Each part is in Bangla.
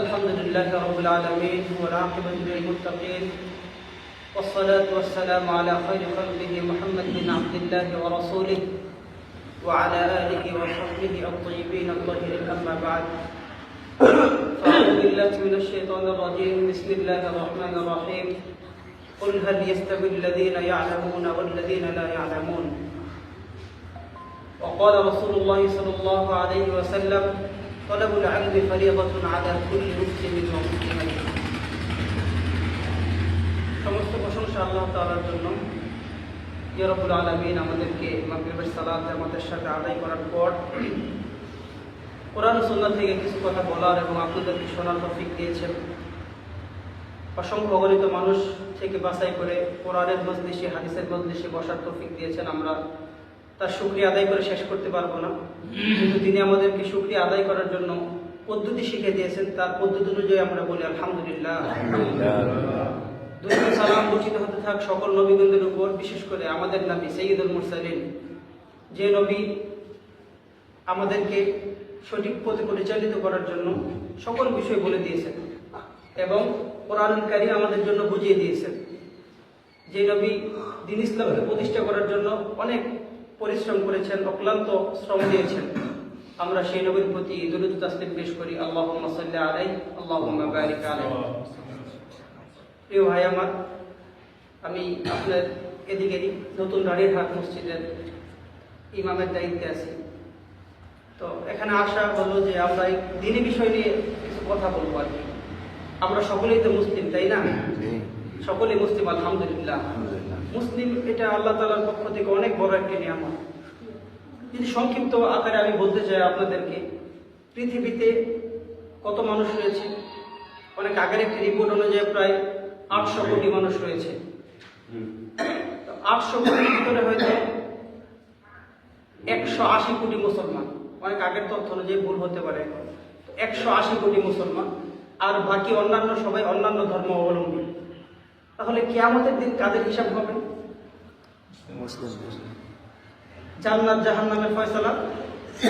الحمد لله رب العالمين والعاقبة للمتقين والصلاة والسلام على خير خلقه محمد بن عبد الله ورسوله وعلى آله وصحبه الطيبين الطاهرين أما بعد فأعوذ بالله من الشيطان الرجيم بسم الله الرحمن الرحيم قل هل يستوي الذين يعلمون والذين لا يعلمون وقال رسول الله صلى الله عليه وسلم طلب العلم فريضة على كل مسلم ومسلمة সমস্ত প্রশংসা আল্লাহ তাআলার জন্য। ইয়া রাব্বুল আলামিন আমাদেরকে মাগরিবের সালাত আমাদের সাথে আদায় করার পর কোরআন ও সুন্নাহ থেকে কিছু কথা বলার এবং আপনাদেরকে শোনার তৌফিক দিয়েছেন। অসংখ্য অগণিত মানুষ থেকে বাছাই করে কোরআনের মজলিসে হাদিসের মজলিসে বসার তৌফিক দিয়েছেন। আমরা তার শুকরিয়া আদায় করে শেষ করতে পারবো না, কিন্তু তিনি আমাদেরকে শুকরিয়া আদায় করার জন্য পদ্ধতি শিখে দিয়েছেন। তার পদ্ধতি অনুযায়ী আমরা বলি আলহামদুলিল্লাহ। দুরূদ সালাম বর্ষিত হতে থাক সকল নবীগণদের উপর, বিশেষ করে আমাদের নবী সাইয়্যিদুল মুরসালিন, যে নবী আমাদেরকে সঠিক পথে পরিচালিত করার জন্য সকল বিষয় বলে দিয়েছেন এবং কোরআনুল কারীম আমাদের জন্য বুঝিয়ে দিয়েছেন। যে নবী দ্বীন ইসলামকে প্রতিষ্ঠা করার জন্য অনেক পরিশ্রম করেছেন, অক্লান্ত শ্রম দিয়েছেন। আমরা সেই নবীর প্রতি দুরূদ তাসলিম পেশ করি। আল্লাহুম্মা সাল্লি আলাইহি আল্লাহুম্মা বারিক আলাইহি। প্রিয় ভাই আমার, আমি আপনার এদিকেরই নতুন রানীরহাট মসজিদের ইমামের দায়িত্বে আছি। তো এখানে আসা হলো যে আমরা এই দ্বীনি বিষয় নিয়ে কিছু কথা বলবো আর কি। আমরা সকলেই তো মুসলিম, তাই না? সকলেই মুসলিম আলহামদুলিল্লাহ। মুসলিম এটা আল্লাহ তাআলার পক্ষ থেকে অনেক বড় একটি নিয়ামত। যদি সংক্ষিপ্ত আকারে আমি বলতে চাই আপনাদেরকে, পৃথিবীতে কত মানুষ রয়েছে? অনেক আগের একটি রিপোর্ট অনুযায়ী প্রায় 800 কোটি মানুষ রয়েছে। 800 কোটির ভিতরে হয়তো 180 কোটি মুসলমান। অনেক আগের তথ্য অনুযায়ী ভুল হতে পারে। 180 কোটি মুসলমান, আর বাকি অন্যান্য সবাই অন্যান্য ধর্ম অবলম্বী। তাহলে কিয়ামতের দিন কাদের হিসাব হবে? জান্নাত জাহান্নামের ফয়সালা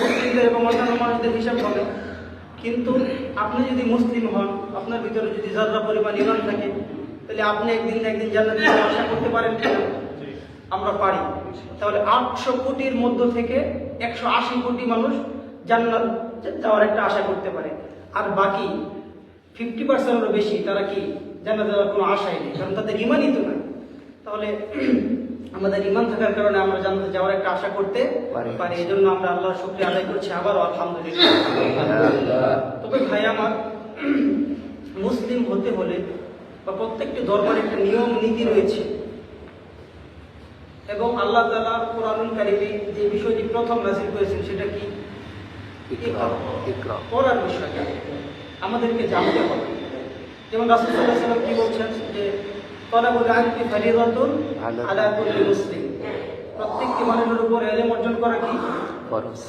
মুসলিমদের এবং অন্যান্য মানুষদের হিসাব হবে। কিন্তু আপনি যদি মুসলিম হন, আপনার ভিতরে যদি যারা পরিমাণ ঈমান থাকে, তাহলে আপনি একদিন না একদিন জান্নাতের আশা করতে পারেন কিনা? আমরা পারি। তাহলে 800 কোটির মধ্য থেকে 180 কোটি মানুষ জান্নাত যাওয়ার একটা আশা করতে পারে, আর বাকি 50%-এরও বেশি তারা কি জান্নাত যাওয়ার কোনো আশাই নেই, কারণ তাদের ঈমানই তো নাই। তাহলে আমাদের ঈমান থাকার কারণে আমরা জান্নাতে যাওয়ার একটা আশা করতে পারি। এই জন্য আমরা আল্লাহর শুকরিয়া আদায় করছি আবারও আলহামদুলিল্লাহ। তবে ভাই আমার, মুসলিম হতে হলে বা প্রত্যেকটি ধর্মের একটা নিয়ম নীতি রয়েছে, এবং আল্লাহ তাআলা কোরআনুল কারীমে যে বিষয়টি প্রথম নাযিল করেছেন সেটা কি? ইকরা, পড়ার বিষয়টা আমাদেরকে জানতে হবে। যেমন রাসূল সাল্লাল্লাহু আলাইহি ওয়াসাল্লাম কি বলছেন যে তলাবুল ইলমি ফরিদাতুন আলা কুল্লি মুসলিম, প্রত্যেকটি মানুষের উপর ইলম অর্জন করা কি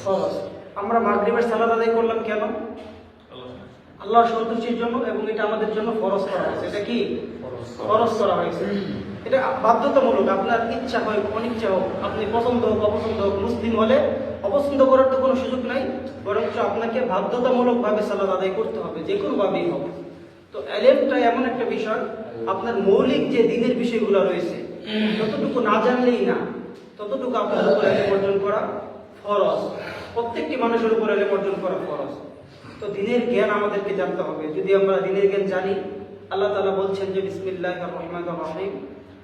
ফরজ। আমরা মাগরিবের সালাত আদায় করলাম কেন? আল্লাহর সন্তুষ্টির জন্য, এবং এটা আমাদের জন্য ফরজ করা হয়েছে। এটা কি ফরজ করা হয়েছে? এটা বাধ্যতামূলক। আপনার ইচ্ছা হয় অনিচ্ছা হোক, আপনি পছন্দ হোক অপছন্দ হোক, মুসলিম হলে অপছন্দ করার তো কোনো সুযোগ নাই, বরঞ্চ আপনাকে বাধ্যতামূলকভাবে সালাত আদায় করতে হবে, যে কোনোভাবেই হোক। তো ইলমটা এমন একটা বিষয়, আপনার মৌলিক যে দ্বীনের বিষয়গুলো রয়েছে ততটুকু না জানলেই না, ততটুকু আপনার উপর ইলম অর্জন করা ফরজ। প্রত্যেকটি মানুষের উপর ইলম অর্জন করা ফরজ। তো দ্বীনের জ্ঞান আমাদেরকে জানতে হবে। যদি আমরা দ্বীনের জ্ঞান জানি, আল্লাহ তাআলা বলছেন যে বিসমিল্লাহির রহমানির রহিম,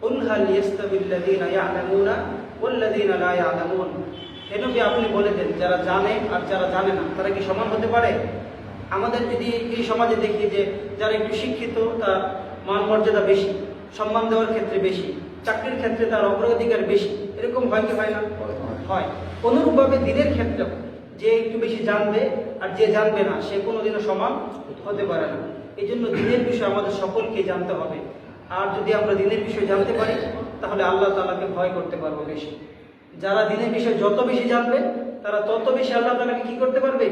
কুল হাল ইয়াস্তাবিল্লাযীনা ইয়া'লামুনা ওয়াল্লাযীনা লা ইয়া'লামুন। হে নবী, আপনি বলে দেন, যারা জানে আর যারা জানে না তারা কি সমান হতে পারে? আমাদের যদি এই সমাজে দেখি যে যারা একটু শিক্ষিত তার মান মর্যাদা বেশি, সম্মান দেওয়ার ক্ষেত্রে বেশি, চাকরির ক্ষেত্রে তার অগ্রাধিকার বেশি, এরকম হয় কি হয় না? হয়। অনুরূপভাবে দ্বীনের ক্ষেত্রেও যে একটু বেশি জানবে আর যে জানবে না সে কোনোদিনও সমান হতে পারে না। এই জন্য দ্বীনের বিষয় আমাদের সকলকে জানতে হবে। আর যদি আমরা দ্বীনের বিষয় জানতে পারি, তাহলে আল্লাহ তাআলাকে ভয় করতে পারবো বেশি। যারা দ্বীনের বিষয় যত বেশি জানবে, তারা তত বেশি আল্লাহ তাআলাকে কি করতে পারবে?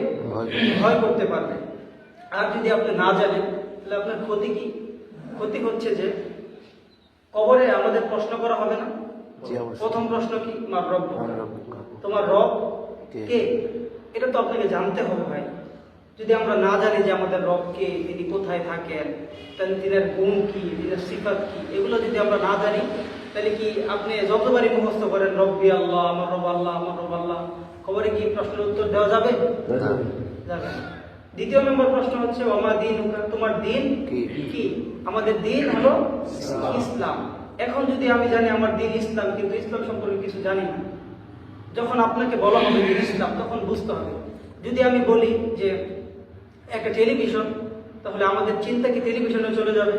ভয় করতে পারবে। আর যদি আপনি না জানেন, তাহলে আপনার ক্ষতি কি? ক্ষতি হচ্ছে যে কবরে আমাদের প্রশ্ন করা হবে না? প্রথম প্রশ্ন কি? মার রব্বুকা, তোমার রব কে? এটা তো আপনাকে জানতে হবে ভাই। যদি আমরা না জানি যে আমাদের রবকে, তিনি কোথায় থাকেন, তিনের গুণ কি, তিনের সিফাত কি, এগুলো যদি আমরা না জানি, তাহলে কি আপনি যতবারই মুখস্থ করেন রব্বি আল্লাহ, আমার রব আল্লাহ, আমার রব আল্লাহ, খবরে কি প্রশ্নের উত্তর দেওয়া যাবে? যাবে না। দ্বিতীয় নম্বর প্রশ্ন হচ্ছে ওমা দীনুকা, তোমার দিন কি? আমাদের দিন হলো ইসলাম। এখন যদি আমি জানি আমার দিন ইসলাম, কিন্তু ইসলাম সম্পর্কে কিছু জানি না, যখন আপনাকে বলা হবে যে ইসলাম, তখন বুঝতে হবে। যদি আমি বলি যে একটা টেলিভিশন, তাহলে আমাদের চিন্তা কি টেলিভিশনে চলে যাবে,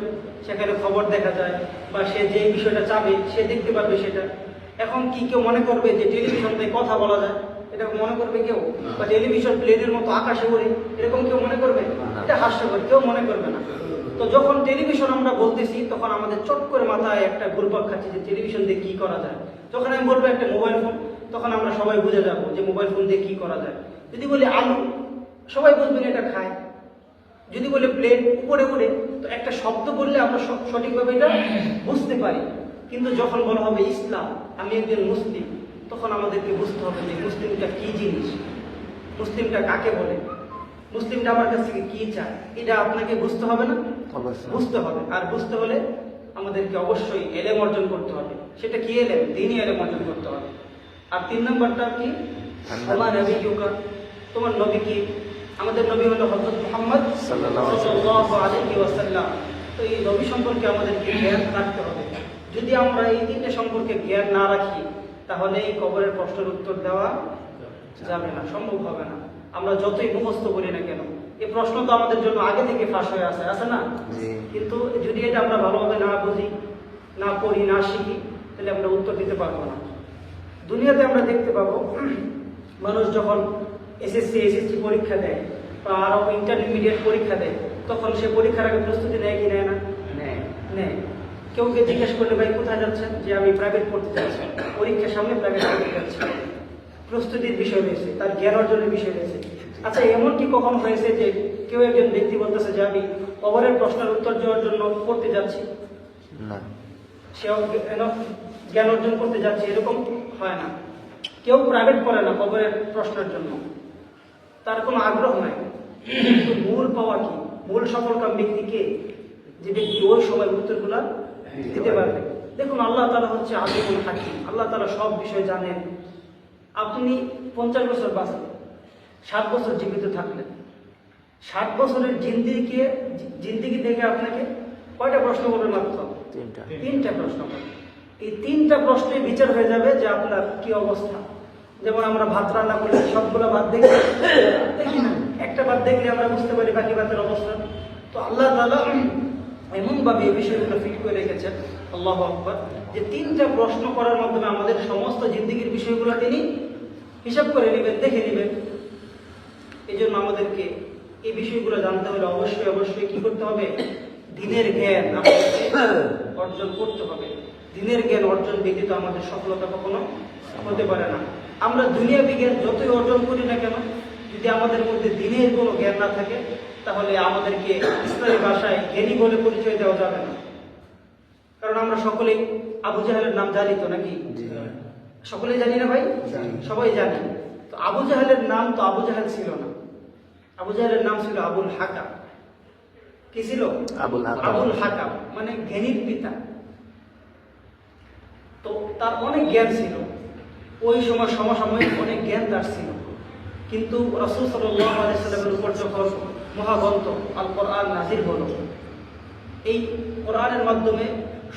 সেখানে খবর দেখা যায়, বা সে যে বিষয়টা চাবে সে দেখতে পারবে সেটা। এখন কি কেউ মনে করবে যে টেলিভিশনে কথা বলা যায়? এটা মনে করবে কেউ? বা টেলিভিশন প্লেনের মতো আকাশে ওড়ে, এরকম কেউ মনে করবে? এটা হাস্যকর, কেউ মনে করবে না। তো যখন টেলিভিশন আমরা বলতেছি, তখন আমাদের চট করে মাথায় একটা ঘুরপাক খাচ্ছে যে টেলিভিশন দিয়ে কি করা যায়। যখন আমি বলবো একটা মোবাইল ফোন, তখন আমরা সবাই বুঝে যাবো যে মোবাইল ফোন দিয়ে কি করা যায়। যদি বলি আলু, সবাই বুঝবেন এটা খায়। যদি বলে প্লেন উপরে উড়ে, তো একটা শব্দ বললে আমরা সঠিকভাবে এটা বুঝতে পারি। কিন্তু যখন বলা হবে ইসলাম, আমি একজন মুসলিম, তখন আমাদেরকে বুঝতে হবে যে মুসলিমটা কি জিনিস, মুসলিমটা কাকে বলে, মুসলিমটা আমার কাছ থেকে কি চায়। এটা আপনাকে বুঝতে হবে না? বুঝতে হবে। আর বুঝতে হলে আমাদেরকে অবশ্যই এলেম অর্জন করতে হবে। সেটা কি এলেম? দিনই এলেম অর্জন করতে হবে। আর 3 নম্বরটা কি? আমার নবী ইউকা, তোমার নবী কি? আমাদের নবী হলো হযরত মুহাম্মদ সাল্লাল্লাহু আলাইহি ওয়াসাল্লাম। তো এই নবী সম্পর্কে আমাদেরকে জ্ঞান রাখতে হবে। যদি আমরা এই 3টে সম্পর্কে জ্ঞান না রাখি, তাহলে এই কবরের প্রশ্নের উত্তর দেওয়া যাবে না, সম্ভব হবে না। আমরা যতই মুখস্থ করি না কেন, এই প্রশ্ন তো আমাদের জন্য আগে থেকে ফাঁস হয়ে আছে না? কিন্তু যদি এটা আমরা ভালোভাবে না বুঝি, না পড়ি, না শিখি, তাহলে আমরা উত্তর দিতে পারবো না। দুনিয়াতে আমরা দেখতে পাবো, মানুষ যখন এসএসসি পরীক্ষা দেয় বা আরো ইন্টারমিডিয়েট পরীক্ষা দেয়, তখন সে পরীক্ষার আগে প্রস্তুতি নেয় কি নেয় না? নেয়। কেউকে জিজ্ঞেস করলে ভাই কোথায় যাচ্ছেন? যে আমি প্রাইভেট পড়তে যাচ্ছি, পরীক্ষার সামনে প্রাইভেট পড়তে যাচ্ছি। প্রস্তুতির বিষয় রয়েছে, তার জ্ঞান অর্জনের বিষয় রয়েছে। আচ্ছা, এমন কি কখন হয়েছে যে কেউ একজন ব্যক্তি বলতেছে যে আমি কবরের প্রশ্নের উত্তর দেওয়ার জন্য পড়তে যাচ্ছি, সেও জ্ঞান অর্জন করতে যাচ্ছে? এরকম হয় না। কেউ প্রাইভেট পড়ে না কবরের প্রশ্নের জন্য, তার কোনো আগ্রহ নাই। কিন্তু মূল পাওয়া কি, মূল সফলকাম ব্যক্তি কে? যে ব্যক্তি ওই সময় উত্তরগুলা দিতে পারবে। দেখুন, আল্লাহ তাআলা হচ্ছে আলিমুল হাকিম, আল্লাহ তাআলা সব বিষয় জানেন। আপনি 50 বছর বাঁচলেন, 60 বছর জীবিত থাকলেন, 60 বছরের জিন্দিগি দেখে আপনাকে কয়টা প্রশ্ন করবে? মাত্র 3টা প্রশ্ন করবে। এই 3টা প্রশ্নে বিচার হয়ে যাবে যে আপনার কি অবস্থা। যেমন আমরা ভাত রান্না করলে সবগুলো ভাত দেখি না, একটা ভাত দেখলে আমরা বুঝতে পারি বাকি ভাতের অবস্থা। তো আল্লাহ তাআলা এমন ভাবে এই বিষয়গুলো ফিট করে রেখেছেন, আল্লাহু আকবার, যে 3টা প্রশ্ন করার মাধ্যমে আমাদের সমস্ত জিন্দিগির বিষয়গুলো তিনি হিসাব করে নেবেন, দেখে নেবেন। এই জন্য আমাদেরকে এই বিষয়গুলো জানতে হলে অবশ্যই কি করতে হবে? দিনের জ্ঞান আমাদেরকে অর্জন করতে হবে। দিনের জ্ঞান অর্জন ব্যতীত আমাদের সফলতা কখনো হতে পারে না। আমরা দুনিয়াবি জ্ঞান যতই অর্জন করি না কেন, যদি আমাদের মধ্যে দিনের কোনো জ্ঞান না থাকে, তাহলে আমাদেরকে ইসলামী ভাষায় জ্ঞানী বলে পরিচয় দেওয়া যাবে না। কারণ আমরা সকলেই আবু জাহেলের নাম জানি তো নাকি? সকলেই জানি না ভাই? সবাই জানি। তো আবু জাহেলের নাম তো আবু জাহেল ছিল না, আবু জাহেলের নাম ছিল আবুল হাকাম। কি ছিল? আবুল হাকাম, মানে জ্ঞানীর পিতা। তো তার অনেক জ্ঞান ছিল, ওই সময় সমসাময়িক অনেক জ্ঞান তার ছিল। কিন্তু রাসূল সাল্লাল্লাহু আলাইহি ওয়াসাল্লামের উপর যখন মহাগ্রন্থ আল কোরআন নাযিল হলো, এই কোরআনের মাধ্যমে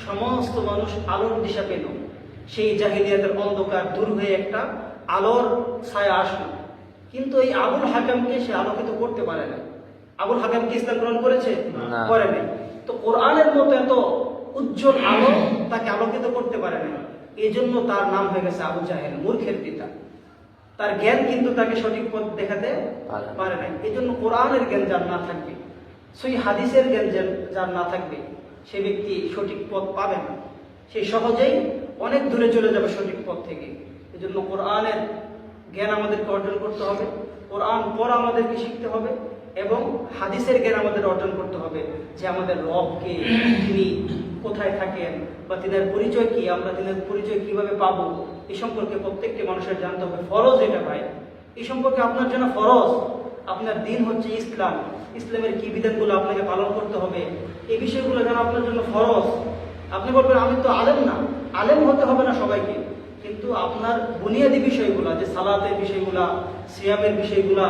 সমস্ত মানুষ আলোর দিশা পেল। সেই জাহিলিয়াতের অন্ধকার দূর হয়ে একটা আলোর ছায়া আসলো। কিন্তু এই আবুল হাকামকে সে আলোকিত করতে পারে না। আবুল হাকাম কি ইসলাম গ্রহণ করেছে? করে নাই। তো কোরআনের মতো এত উজ্জ্বল আলো তাকে আলোকিত করতে পারে না। এই জন্য তার নাম হয়ে গেছে আবু জাহেল, মূর্খের পিতা। তার জ্ঞান কিন্তু তাকে সঠিক পথ দেখাতে পারে নাই। এই জন্য কোরআনের জ্ঞান যার না থাকবে, সেই হাদিসের জ্ঞান যার না থাকবে, সে ব্যক্তি সঠিক পথ পাবে না। সে সহজেই অনেক দূরে চলে যাবে সঠিক পথ থেকে। এই জন্য কোরআনের জ্ঞান আমাদেরকে অর্জন করতে হবে, কোরআন পড়া আমাদেরকে শিখতে হবে, এবং হাদিসের জ্ঞান আমাদের অর্জন করতে হবে যে আমাদের রবকে, তিনি কোথায় থাকেন, বা তিনার পরিচয় কি, আমরা তিনার পরিচয় কিভাবে পাবো, এই সম্পর্কে প্রত্যেকটি মানুষের জানতে হবে। ফরজ এটা ভাই, এই সম্পর্কে আপনার জন্য ফরজ। আপনার দিন হচ্ছে ইসলাম, ইসলামের কি বিধানগুলো আপনাকে পালন করতে হবে, এই বিষয়গুলো যেন আপনার জন্য ফরজ। আপনি বলবেন আমি তো আলেম না, আলেম হতে হবে না সবাইকে, কিন্তু আপনার বুনিয়াদী বিষয়গুলা, যে সালাতের বিষয়গুলা, সিয়ামের বিষয়গুলা,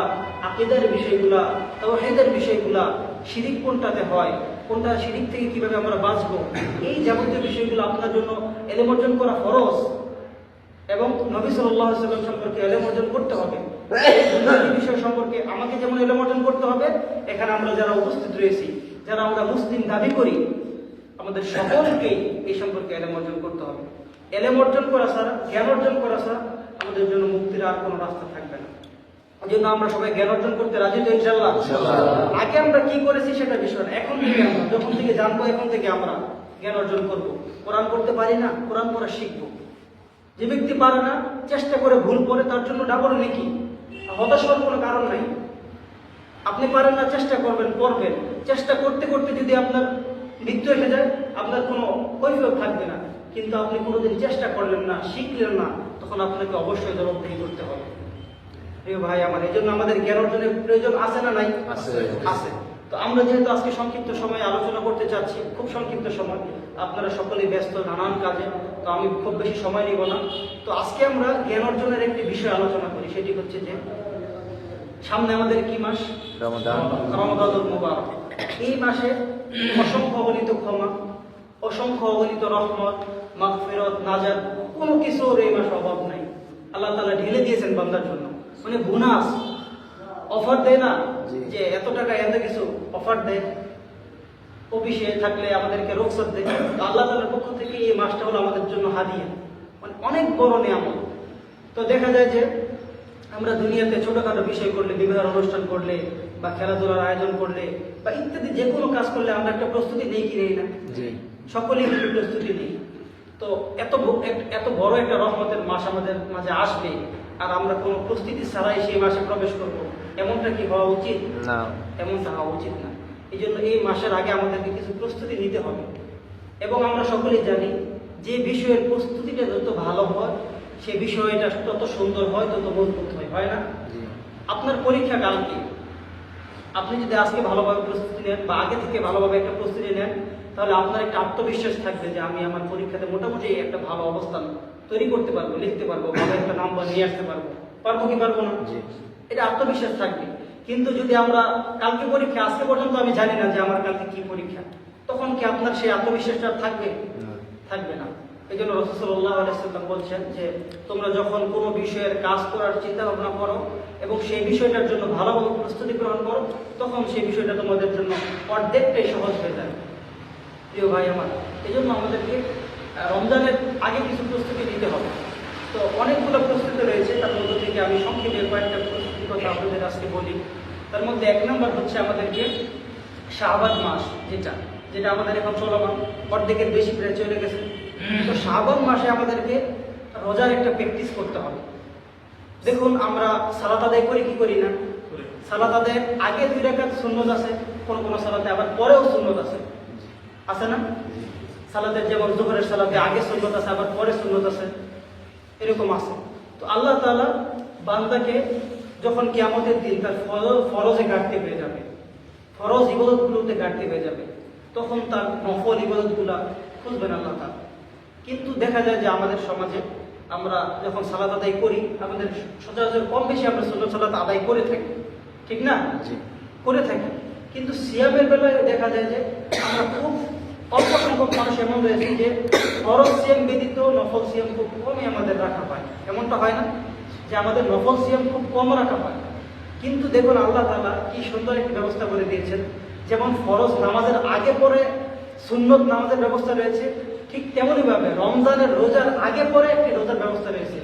আকীদার বিষয়গুলা, তাওহীদের বিষয়গুলা, শিরিক কোনটাতে হয়, কোনটা শিরিক থেকে কিভাবে আমরা বাঁচবো, এই যাবতীয় বিষয়গুলো আপনার জন্য ইলম অর্জন করা ফরজ। এবং নবী সাল্লাল্লাহু আলাইহি ওয়াসাল্লাম সম্পর্কে ইলম অর্জন করতে হবে। এই বিষয় সম্পর্কে আমাকে যেমন ইলম অর্জন করতে হবে, এখানে আমরা যারা উপস্থিত রয়েছি, যারা আমরা মুসলিম দাবি করি, আমাদের সকলকেই এই সম্পর্কে ইলম অর্জন করতে হবে। ইলম অর্জন করা ছাড়া, জ্ঞান অর্জন করা ছাড়া আমাদের জন্য মুক্তির আর কোনো রাস্তা থাকবে না। এই জন্য আমরা সবাই জ্ঞান অর্জন করতে রাজি তো ইনশাআল্লাহ? আগে আমরা কি করেছি সেটা বিষয় না, এখন থেকে আমরা যখন থেকে জানবো, এখন থেকে আমরা জ্ঞান অর্জন করব। কোরআন পড়তে পারি না, কোরআন পড়া শিখবো। যে ব্যক্তি পারে না, চেষ্টা করে ভুল করে, তার জন্য ডাবল নেকি, হতাশ হওয়ার কোনো কারণ নাই। আপনি পারেন না, চেষ্টা করবেন, পড়বেন। চেষ্টা করতে করতে যদি আপনার মৃত্যু এসে যায়, আপনার কোনো কৈফিয়ত থাকবে না। কিন্তু আপনি কোনোদিন চেষ্টা করলেন না, শিখলেন না, তখন আপনাকে অবশ্যই জবাবদিহি করতে হবে। প্রিয় ভাই আমার, এই জন্য আমাদের জ্ঞান অর্জনের প্রয়োজন আছে না নাই? আছে। তো আমরা যেহেতু আজকে সংক্ষিপ্ত সময়ে আলোচনা করতে চাচ্ছি, খুব সংক্ষিপ্ত সময়, আপনারা সকলেই ব্যস্ত নানান কাজে, তো আমি খুব বেশি সময় নিব না। তো আজকে আমরা জ্ঞান অর্জনের একটি বিষয় আলোচনা করি, সেটি হচ্ছে যে সামনে আমাদের কি মাস? রমাদানুল মুবারক। এই মাসে অসংখ্য অগণিত ক্ষমা, অসংখ্য অগণিত রহমত, মাগফিরাত, নাজাত, কোনো কিছুর এই মাসে অভাব নাই। আল্লাহ তাআলা ঢেলে দিয়েছেন বান্দার জন্য। মানে বোনাস অফার দেয় না, যে এত টাকা এত কিছু অফার দেয়, অফিসে থাকলে আমাদেরকে রুখসত দেয়। তো আল্লাহ তাআলার পক্ষ থেকে এই মাসটা হলো আমাদের জন্য হাদিয়া, মানে অনেক বড় নিয়ামত। তো দেখা যায় যে আমরা দুনিয়াতে ছোটখাটো বিষয় করলে, বিবাহ অনুষ্ঠান করলে, বা খেলাধুলার আয়োজন করলে, বা ইত্যাদি যে কোনো কাজ করলে আমরা একটা প্রস্তুতি নেই কি নেই না? সকলেই কিন্তু প্রস্তুতি নেই। তো এত বড় একটা রহমতের মাস আমাদের মাঝে আসবে, আর আমরা কোনো প্রস্তুতি ছাড়াই সেই মাসে প্রবেশ করব, এমনটা কি হওয়া উচিত না? এমনটা হওয়া উচিত না। এই জন্য এই মাসের আগে আমাদেরকে কিছু প্রস্তুতি নিতে হবে। এবং আমরা সকলেই জানি যে বিষয়ের প্রস্তুতিটা যত ভালো হয়, সে বিষয়টা তত সুন্দর হয়, তত মজবুত হয়, হয় না? আপনার পরীক্ষা কালকে, আপনি যদি আজকে ভালোভাবে প্রস্তুতি নেন, বা আগে থেকে ভালোভাবে একটা প্রস্তুতি নেন, তাহলে আপনার একটা আত্মবিশ্বাস থাকবে যে আমি আমার পরীক্ষাতে মোটামুটি একটা ভালো অবস্থান তৈরি করতে পারবো, লিখতে পারবো, ভালো একটা নাম্বার নিয়ে আসতে পারবো। পারবো কি পারবো না? এটা আত্মবিশ্বাস থাকবে। কিন্তু যদি আমরা কালকে পরীক্ষা, আজকে পর্যন্ত আমি জানি না যে আমার কালকে কি পরীক্ষা, তখন কি আপনার সেই আত্মবিশ্বাসটা থাকবে? থাকবে না। এই জন্য রাসূল সাল্লাল্লাহু আলাইহি ওয়াসাল্লাম বলছেন যে তোমরা যখন কোনো বিষয়ের কাজ করার চিন্তা ভাবনা করো এবং সেই বিষয়টার জন্য ভালোভাবে প্রস্তুতি গ্রহণ করো, তখন সেই বিষয়টা তোমাদের জন্য অর্ধেকটাই সহজ হয়ে যায়। প্রিয় ভাই আমার, এই জন্য আমাদেরকে রমজানের আগে কিছু প্রস্তুতি নিতে হবে। তো অনেকগুলো প্রস্তুতি রয়েছে, তার মধ্যে থেকে আমি সংক্ষেপে কয়েকটা প্রস্তুতির কথা আপনাদের আজকে বলি। তার মধ্যে 1 নম্বর হচ্ছে আমাদেরকে শাবান মাস, যেটা আমাদের এখন চলমান, অর্ধেকের বেশি প্রায় চলে গেছে। তো শাবান মাসে আমাদেরকে রোজার একটা প্র্যাকটিস করতে হবে। দেখুন, আমরা সালাত আদায় করি কি করি না? সালাত আদায়ের আগে 2 রাকাত সুন্নত আছে, কোন কোন সালাতে আবার পরেও সুন্নত আছে না? সালাতের যেমন যোহরের সালাতে আগে সুন্নত আছে, আবার পরে সুন্নত আছে, এরকম আছে। তো আল্লাহ তাআলা বান্দাকে যখন কিয়ামতের দিন তার ফরজে ঘাটতি হয়ে যাবে, ফরজ ইবাদতগুলোতে ঘাটতি হয়ে যাবে, তখন তার নফল ইবাদতগুলা খুঁজবেন আল্লাহ তাআলা। কিন্তু দেখা যায় যে আমাদের সমাজে আমরা যখন সালাত আদায় করি, আমাদের সচরাচর কম বেশি আমরা সুন্নত সালাত আদায় করে থাকি, ঠিক না? করে থাকি। কিন্তু সিয়ামের বেলায় দেখা যায় যে আমরা খুব অল্প সংখ্যক মানুষ এমন রয়েছে যে ফরজ সিয়াম ব্যতীত নফল সিয়াম খুব কমই আমাদের রাখা হয়। এমনটা হয় না যে আমাদের নফল সিয়াম খুব কম রাখা হয়? কিন্তু দেখুন, আল্লাহ তাআলা কি সুন্দর একটি ব্যবস্থা করে দিয়েছেন। যেমন ফরজ নামাজের আগে পরে সুন্নত নামাজের ব্যবস্থা রয়েছে, ঠিক তেমনই ভাবে রমজানের রোজার আগে পরে একটি রোজার ব্যবস্থা রয়েছে।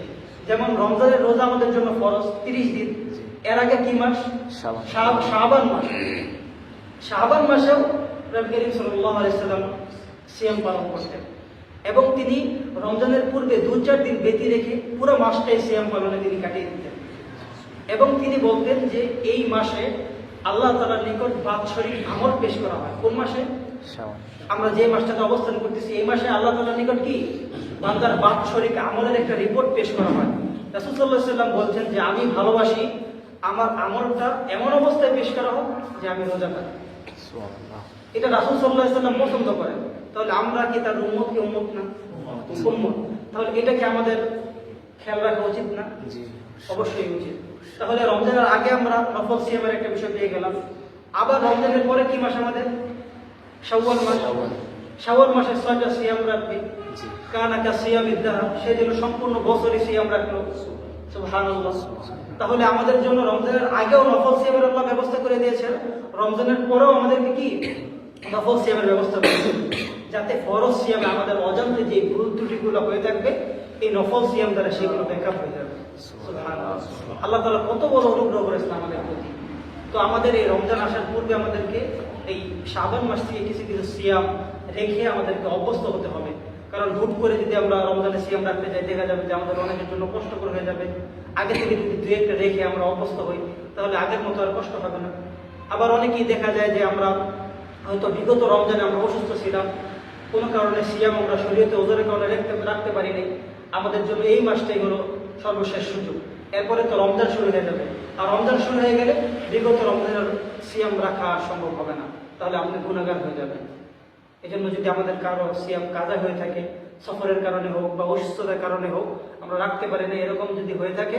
যেমন রমজানের রোজা আমাদের জন্য ফরজ 30 দিন, এর আগে কি মাস? শাবান মাস। শাবান মাসেও নবী করিম সাল্লাল্লাহু আলাইহি ওয়াসাল্লাম সিয়াম পালন করতেন, এবং তিনি রমজানের পূর্বে 2-4 দিন ব্যতী রেখে পুরো মাসটাই সিয়াম পালনে তিনি কাটিয়ে দিতেন। এবং তিনি বলতেন যে এই মাসে আল্লাহ তাআলার নিকট বাৎসরিক আমল পেশ করা হয়। কোন মাসে? আমরা যে মাসটাতে অবস্থান করতেছি, এই মাসে আল্লাহ তাআলার নিকট কি বান্দার বাৎসরিক আমলের একটা রিপোর্ট পেশ করা হয়। রাসূল সাল্লাল্লাহু আলাইহি ওয়াসাল্লাম বলছেন যে আমি ভালোবাসি আমার আমলটা এমন অবস্থায় পেশ করা হোক যে আমি রোজা থাকি। এটা রাসূল সাল্লাল্লাহু আলাইহি ওয়াসাল্লাম পছন্দ করেন। তাহলে আমরা কি তার উম্মত কি উম্মত না? উম্মত। তাহলে এটা কি আমাদের খেয়াল রাখা উচিত না? অবশ্যই উচিত। তাহলে রমজানের আগে আমরা নফল সিয়ামের একটা বিষয় পেয়ে গেলাম। আবার রমজানের পরে কি মাস আমাদের? শাওয়াল মাস। শাওয়াল মাসে 6টা সিয়াম রাখবে। কানাকা সিয়ামিদ দাহর, সেদিন সম্পূর্ণ বছরই সিয়াম রাখলো। সুবহানাল্লাহ। তাহলে আমাদের জন্য রমজানের আগেও নফল সিয়ামের আল্লাহ ব্যবস্থা করে দিয়েছেন, রমজানের পরেও আমাদেরকে কি নফল সিয়ামের ব্যবস্থা করেছেন, যাতে ফরজ সিয়ামে আমাদের অজান্তে যে ভুল ত্রুটিগুলো হয়ে থাকবে এই নফল সিয়াম দ্বারা সেগুলো ব্যাকআপ হয়ে যাবে। সুবহানাল্লাহ। আল্লাহ তাআলা কত বড় অনুগ্রহ করেছেন আমাদের প্রতি। তো আমাদের এই রমজান আসার পূর্বে আমাদেরকে এই শাবান মাস থেকে কিছু কিছু সিয়াম রেখে আমাদেরকে অভ্যস্ত হতে হবে। কারণ হুট করে যদি আমরা রমজানে সিয়াম রাখতে যাই, দেখা যাবে যে আমাদের অনেকের জন্য কষ্টকর হয়ে যাবে। আগে থেকে যদি দুই একটা রেখে আমরা অভ্যস্ত হই, তাহলে আগের মতো আর কষ্ট হবে না। আবার অনেকেই দেখা যায় যে আমরা হয়তো বিগত রমজানে আমরা অসুস্থ ছিলাম, কোনো কারণে সিয়াম আমরা শরীয়তে ওজনের কারণে রাখতে পারিনি। আমাদের জন্য এই মাসটাই হলো সর্বশেষ সুযোগ। এরপরে তো রমজান শুরু হয়ে যাবে, আর রমজান শুরু হয়ে গেলে বিগত রমজানের সিয়াম রাখা সম্ভব হবে না, তাহলে আপনি গুনাহগার হয়ে যাবেন। এই জন্য যদি আমাদের কারো সিয়াম কাজা হয়ে থাকে, সফরের কারণে হোক বা অসুস্থতার কারণে হোক আমরা রাখতে পারি না, এরকম যদি হয়ে থাকে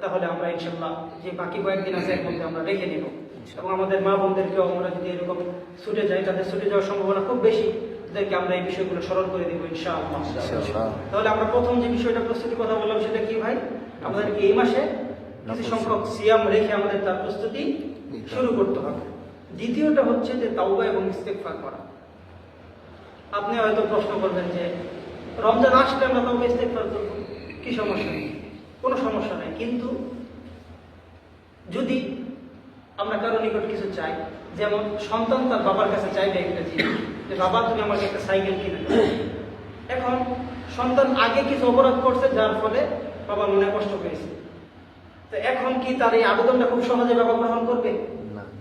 তাহলে আমরা ইনশাল্লাহ যে বাকি কয়েকদিন আছে এর মধ্যে আমরা রেখে নিব। এবং আমাদের মা বোনদেরকেও আমরা যদি এরকম ছুটে যাই, তাদের ছুটে যাওয়ার সম্ভাবনা খুব বেশি, তাদেরকে আমরা এই বিষয়গুলো স্মরণ করে দিব ইনশাআল্লাহ। তাহলে আমরা প্রথম যে বিষয়টা প্রস্তুতি কথা বললাম সেটা কি ভাই? আমাদেরকে এই মাসে কিছু সংখ্যক সিয়াম রেখে আমাদের তার প্রস্তুতি শুরু করতে হবে। দ্বিতীয়টা হচ্ছে যে তাওবা এবং ইস্তেগফার করা। আপনি হয়তো প্রশ্ন করবেন যে রমজান আসলে আমরা তাওবা ইস্তেগফার করব, কি সমস্যা নেই? কোনো সমস্যা নেই। কিন্তু যদি আমরা কারো নিকট কিছু চাই, যেমন সন্তান তার বাবার কাছে চাইবে একটা জিনিস, যে বাবা তুমি আমাকে একটা সাইকেল কিনে দাও। এখন সন্তান আগে কিছু অপরাধ করছে যার ফলে বাবা মনে কষ্ট পেয়েছে, তো এখন কি তার এই আবেদনটা খুব সহজে বাবা গ্রহণ করবে?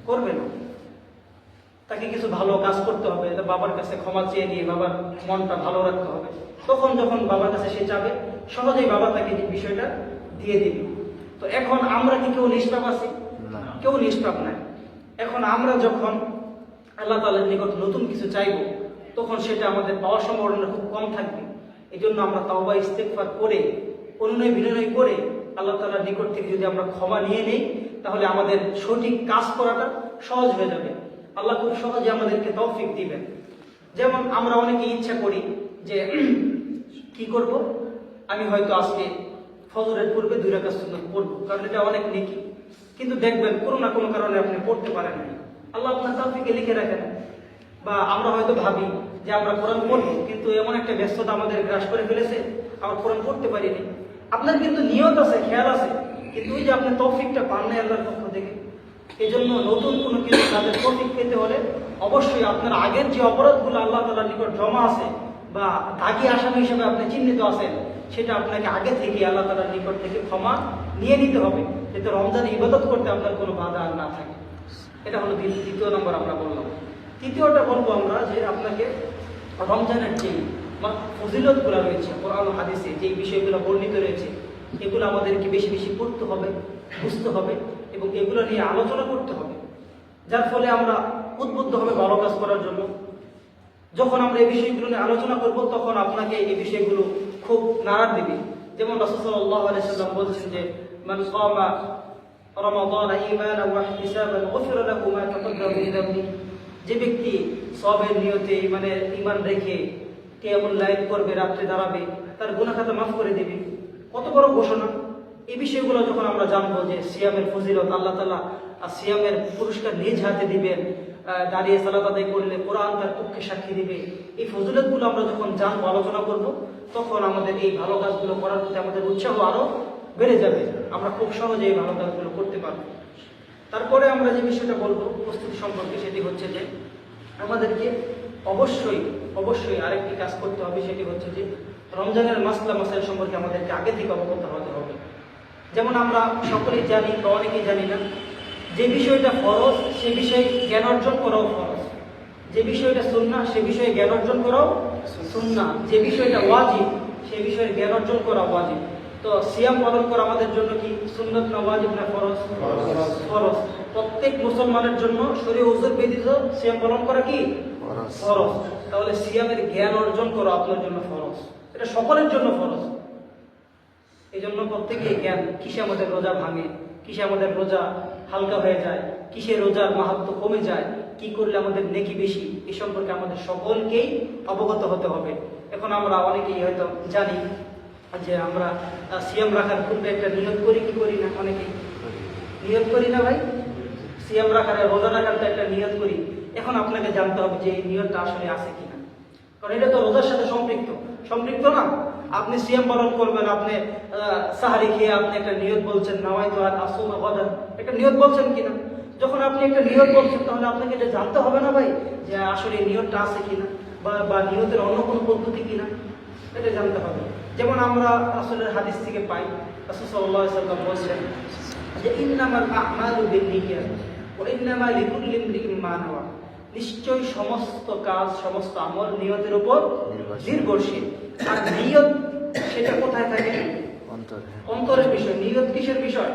করবে না। তাকে কিছু ভালো কাজ করতে হবে, বাবার কাছে ক্ষমা চেয়ে নিয়ে বাবার মনটা ভালো রাখতে হবে। তখন যখন বাবার কাছে সে চাবে, সহজেই বাবা তাকে বিষয়টা দিয়ে দিবে। তো এখন আমরা কি কেউ নিষ্পাপ আছি? কেউ নিষ্পাপ নাই। এখন আমরা যখন আল্লাহ তাআলার নিকট নতুন কিছু চাইব, তখন সেটা আমাদের পাওয়ার সম্ভাবনা খুব কম থাকবে। এই জন্য আমরা তাওবা ইস্তেগফার করে, অনুনয় বিনয় করে আল্লাহ তাআলার নিকট থেকে যদি আমরা ক্ষমা নিয়ে নেই, তাহলে আমাদের সঠিক কাজ করাটা সহজ হয়ে যাবে। আল্লাহ খুব সহজে আমাদেরকে তৌফিক দিবেন। যেমন আমরা অনেকে ইচ্ছা করি যে কি করব, আমি হয়তো আজকে ফজরের পূর্বে 2 রাকাত সুন্নাত পড়বো, কারণ এটা অনেক নেকি। কিন্তু দেখবেন কোনো না কোনো কারণে আপনি পড়তে পারেন না, আল্লাহ আপনার তৌফিকে লিখে রাখেন। বা আমরা হয়তো ভাবি যে আমরা কোরআন পড়বো, কিন্তু এমন একটা ব্যস্ততা আমাদের গ্রাস করে ফেলেছে, আমরা কোরআন পড়তে পারিনি। আপনার কিন্তু নিয়ত আছে, খেয়াল আছে, কিন্তু ওই যে আপনার তৌফিকটা পান নাই আল্লাহর পক্ষ থেকে। এই জন্য নতুন কোনো কিছু তাদের তৌফিক পেতে হলে অবশ্যই আপনার আগের যে অপরাধগুলো আল্লাহ তাআলার নিকট জমা আছে বা দাগি আসামি হিসেবে আপনি চিহ্নিত আছেন, সেটা আপনাকে আগে থেকে আল্লাহ তাআলার নিকট থেকে ক্ষমা নিয়ে নিতে হবে, যাতে রমজানে ইবাদত করতে আপনার কোনো বাধা আর না থাকে। এটা হলো দ্বিতীয় নম্বর আমরা বললাম। তৃতীয়টা বলবো আমরা যে আপনাকে রমজানের যে ফজিলতগুলো রয়েছে কোরআন ও হাদিসে যে বিষয়গুলো বর্ণিত রয়েছে, এগুলো আমাদেরকে বেশি বেশি পড়তে হবে, বুঝতে হবে এবং এগুলো নিয়ে আলোচনা করতে হবে, যার ফলে আমরা উদ্বুদ্ধ হবে ভালো কাজ করার জন্য। যখন আমরা এই বিষয়গুলো নিয়ে আলোচনা করব, তখন আপনাকে এই বিষয়গুলো খুব নাড়া দিবে। যেমন রাসূল সাল্লাল্লাহু আলাইহি ওয়াসাল্লাম বলছেন যে মান সামা রমাদান ঈমানান ওয়া ইহতিসাবান গুফিরা লাহু মা তাকাদ্দাম মিন যামবি। যে ব্যক্তি সওয়াবের নিয়তে ঈমান রেখে কিয়ামুল লাইল করবে, রাত্রে দাঁড়াবে, তার গুনাহ খাতা মাফ করে দিবে। কত বড় ঘোষণা! এই বিষয়গুলো যখন আমরা জানবো যে সিয়ামের ফজিলত, আল্লাহ তাআলা সিয়ামের পুরস্কার নিজ হাতে দিবেন, দাঁড়িয়ে সালাত আদায় করলে কোরআন তার পক্ষে সাক্ষী দিবে, এই ফজিলতগুলো আমরা যখন জানবো, আলোচনা করব, তখন আমাদের এই ভালো কাজগুলো করার প্রতি আমাদের উৎসাহ আরো বেড়ে যাবে। আমরা খুব সহজে এই ভালো কাজগুলো করতে পারবো। তারপরে আমরা যে বিষয়টা বলবো প্রস্তুতি সম্পর্কে, সেটি হচ্ছে যে আমাদেরকে অবশ্যই অবশ্যই আরেকটি কাজ করতে হবে, সেটি হচ্ছে যে রমজানের মাসলা মাসাইল সম্পর্কে আমাদেরকে আগে থেকে অবগত হতে হবে। যেমন আমরা সকলেই জানি বা অনেকেই জানি না, যে বিষয়টা ফরজ সে বিষয়ে জ্ঞান অর্জন করাও ফরজ, যে বিষয়টা সুন্নাহ সে বিষয়ে জ্ঞান অর্জন করাও সুন্নাহ, যে বিষয়টা ওয়াজিব সে বিষয়ে জ্ঞান অর্জন করা ওয়াজিব। তো সিয়াম পালন করা আমাদের জন্য কি সুন্নত না ওয়াজিব না ফরজ? ফরজ। প্রত্যেক মুসলমানের জন্য শরীয়ত ওযর ব্যতীত সিয়াম পালন করা কি ফরজ। তাহলে সিয়ামের জ্ঞান অর্জন করা আপনার জন্য ফরজ, এটা সকলের জন্য ফরজ। এই জন্য প্রত্যেকেই জ্ঞান, কিসে আমাদের রোজা ভাঙে, কিসে আমাদের রোজা হালকা হয়ে যায়, কিসে রোজার মাহাত্ম্য কমে যায়, কি করলে আমাদের নেকি বেশি, এই সম্পর্কে আমাদের সকলকেই অবগত হতে হবে। এখন আমরা অনেকেই হয়তো জানি যে আমরা সিয়াম রাখার পূর্বে একটা নিয়ত করি কি করি না? অনেকেই নিয়ত করি না ভাই? সিয়াম রাখার রোজা রাখার তো একটা নিয়ত করি। এখন আপনাকে জানতে হবে যে এই নিয়তটা আসলে আছে কিনা, কারণ এটা তো রোজার সাথে সম্পৃক্ত না। আপনি সিয়াম পালন করবেন, আপনি সাহারি খেয়ে আপনি একটা নিয়ত বলছেন নাওয়াইতু আন আসুমা গাদান, একটা নিয়ত বলছেন কিনা? যখন আপনি একটা নিয়ত বলছেন তাহলে আপনাকে এটা জানতে হবে না ভাই যে আসলে এই নিয়তটা আছে কিনা বা নিয়তের অন্য কোনো পদ্ধতি কিনা, এটা জানতে হবে। যেমন আমরা রাসূলের হাদিস থেকে পাই, রাসূল সাল্লাল্লাহু আলাইহি ওয়াসাল্লাম বলেছেন যে ইন্নামাল আ'মালু বিন্নিয়াত ওয়া ইন্নামা লিকুল্লি ইমরিইন মা নাওয়া, নিশ্চয়ই সমস্ত কাজ, সমস্ত আমল নিয়তের উপর নির্ভরশীল। আর নিয়ত সেটা কোথায় থাকে? অন্তরের বিষয়। নিয়ত কিসের বিষয়?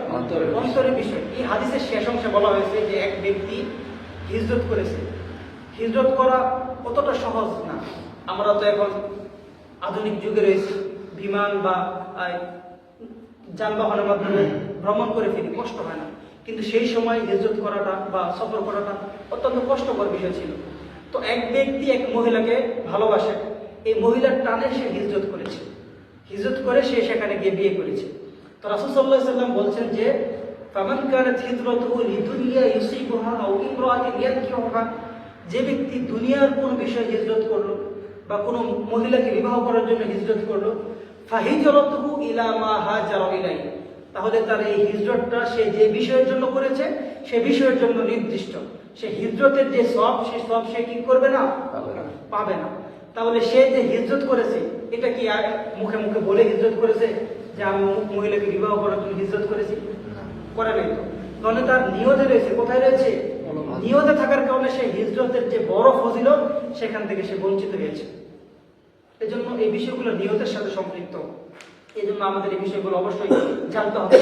অন্তরের বিষয়। এই হাদিসের শেষ অংশে বলা হয়েছে যে এক ব্যক্তি হিজরত করেছে। হিজরত করা কতটা সহজ না। আমরা তো এখন আধুনিক যুগে রয়েছে, বিমান বা যানবাহনের মাধ্যমে ভ্রমণ করে ফিরি, কষ্ট হয় না। কিন্তু সেই সময় হিজরত করাটা বা সফর করাটা অত্যন্ত কষ্টকর বিষয় ছিল। তো এক ব্যক্তি এক মহিলাকে ভালোবাসে, এই মহিলার টানে সে হিজরত করেছে, হিজরত করে সে সেখানে গিয়ে বিয়ে করেছে। তো রাসূল সাল্লাল্লাহু আলাইহি ওয়াসাল্লাম বলছেন যে ফামান কানাত হিজরাতুহু লিদুনিয়া ইউসিবুহা আও ইমরাআতিন ইয়ানকিহুহা, যে ব্যক্তি দুনিয়ার কোনো বিষয়ে হিজরত করলো বা কোনো মহিলাকে বিবাহ করার জন্য হিজরত করলো, ফাহিজরাতুহু ইলা মা হাজারা ইলাইহি, তাহলে তার এই হিজরতটা সে যে বিষয়ের জন্য করেছে সে বিষয়ের জন্য নির্দিষ্ট। সে হিজরতের যে সওয়াব, সেই সওয়াব সে কি করবে না? পাবে না। তাহলে সে যে হিজরত করেছে এটা কি মুখে মুখে বলে হিজরত করেছে যে আমি মহিলাকে বিবাহ করার জন্য হিজরত করেছি? করে নাই তো। তাহলে তার নিয়তে রয়েছে, কোথায় রয়েছে? নিয়তে থাকার কারণে সে হিজরতের যে বড় ফজিলত সেখান থেকে সে বঞ্চিত হয়েছে। এজন্য এই বিষয়গুলো নিয়তের সাথে সম্পৃক্ত। এই জন্য আমাদের এই বিষয়গুলো অবশ্যই জানতে হবে।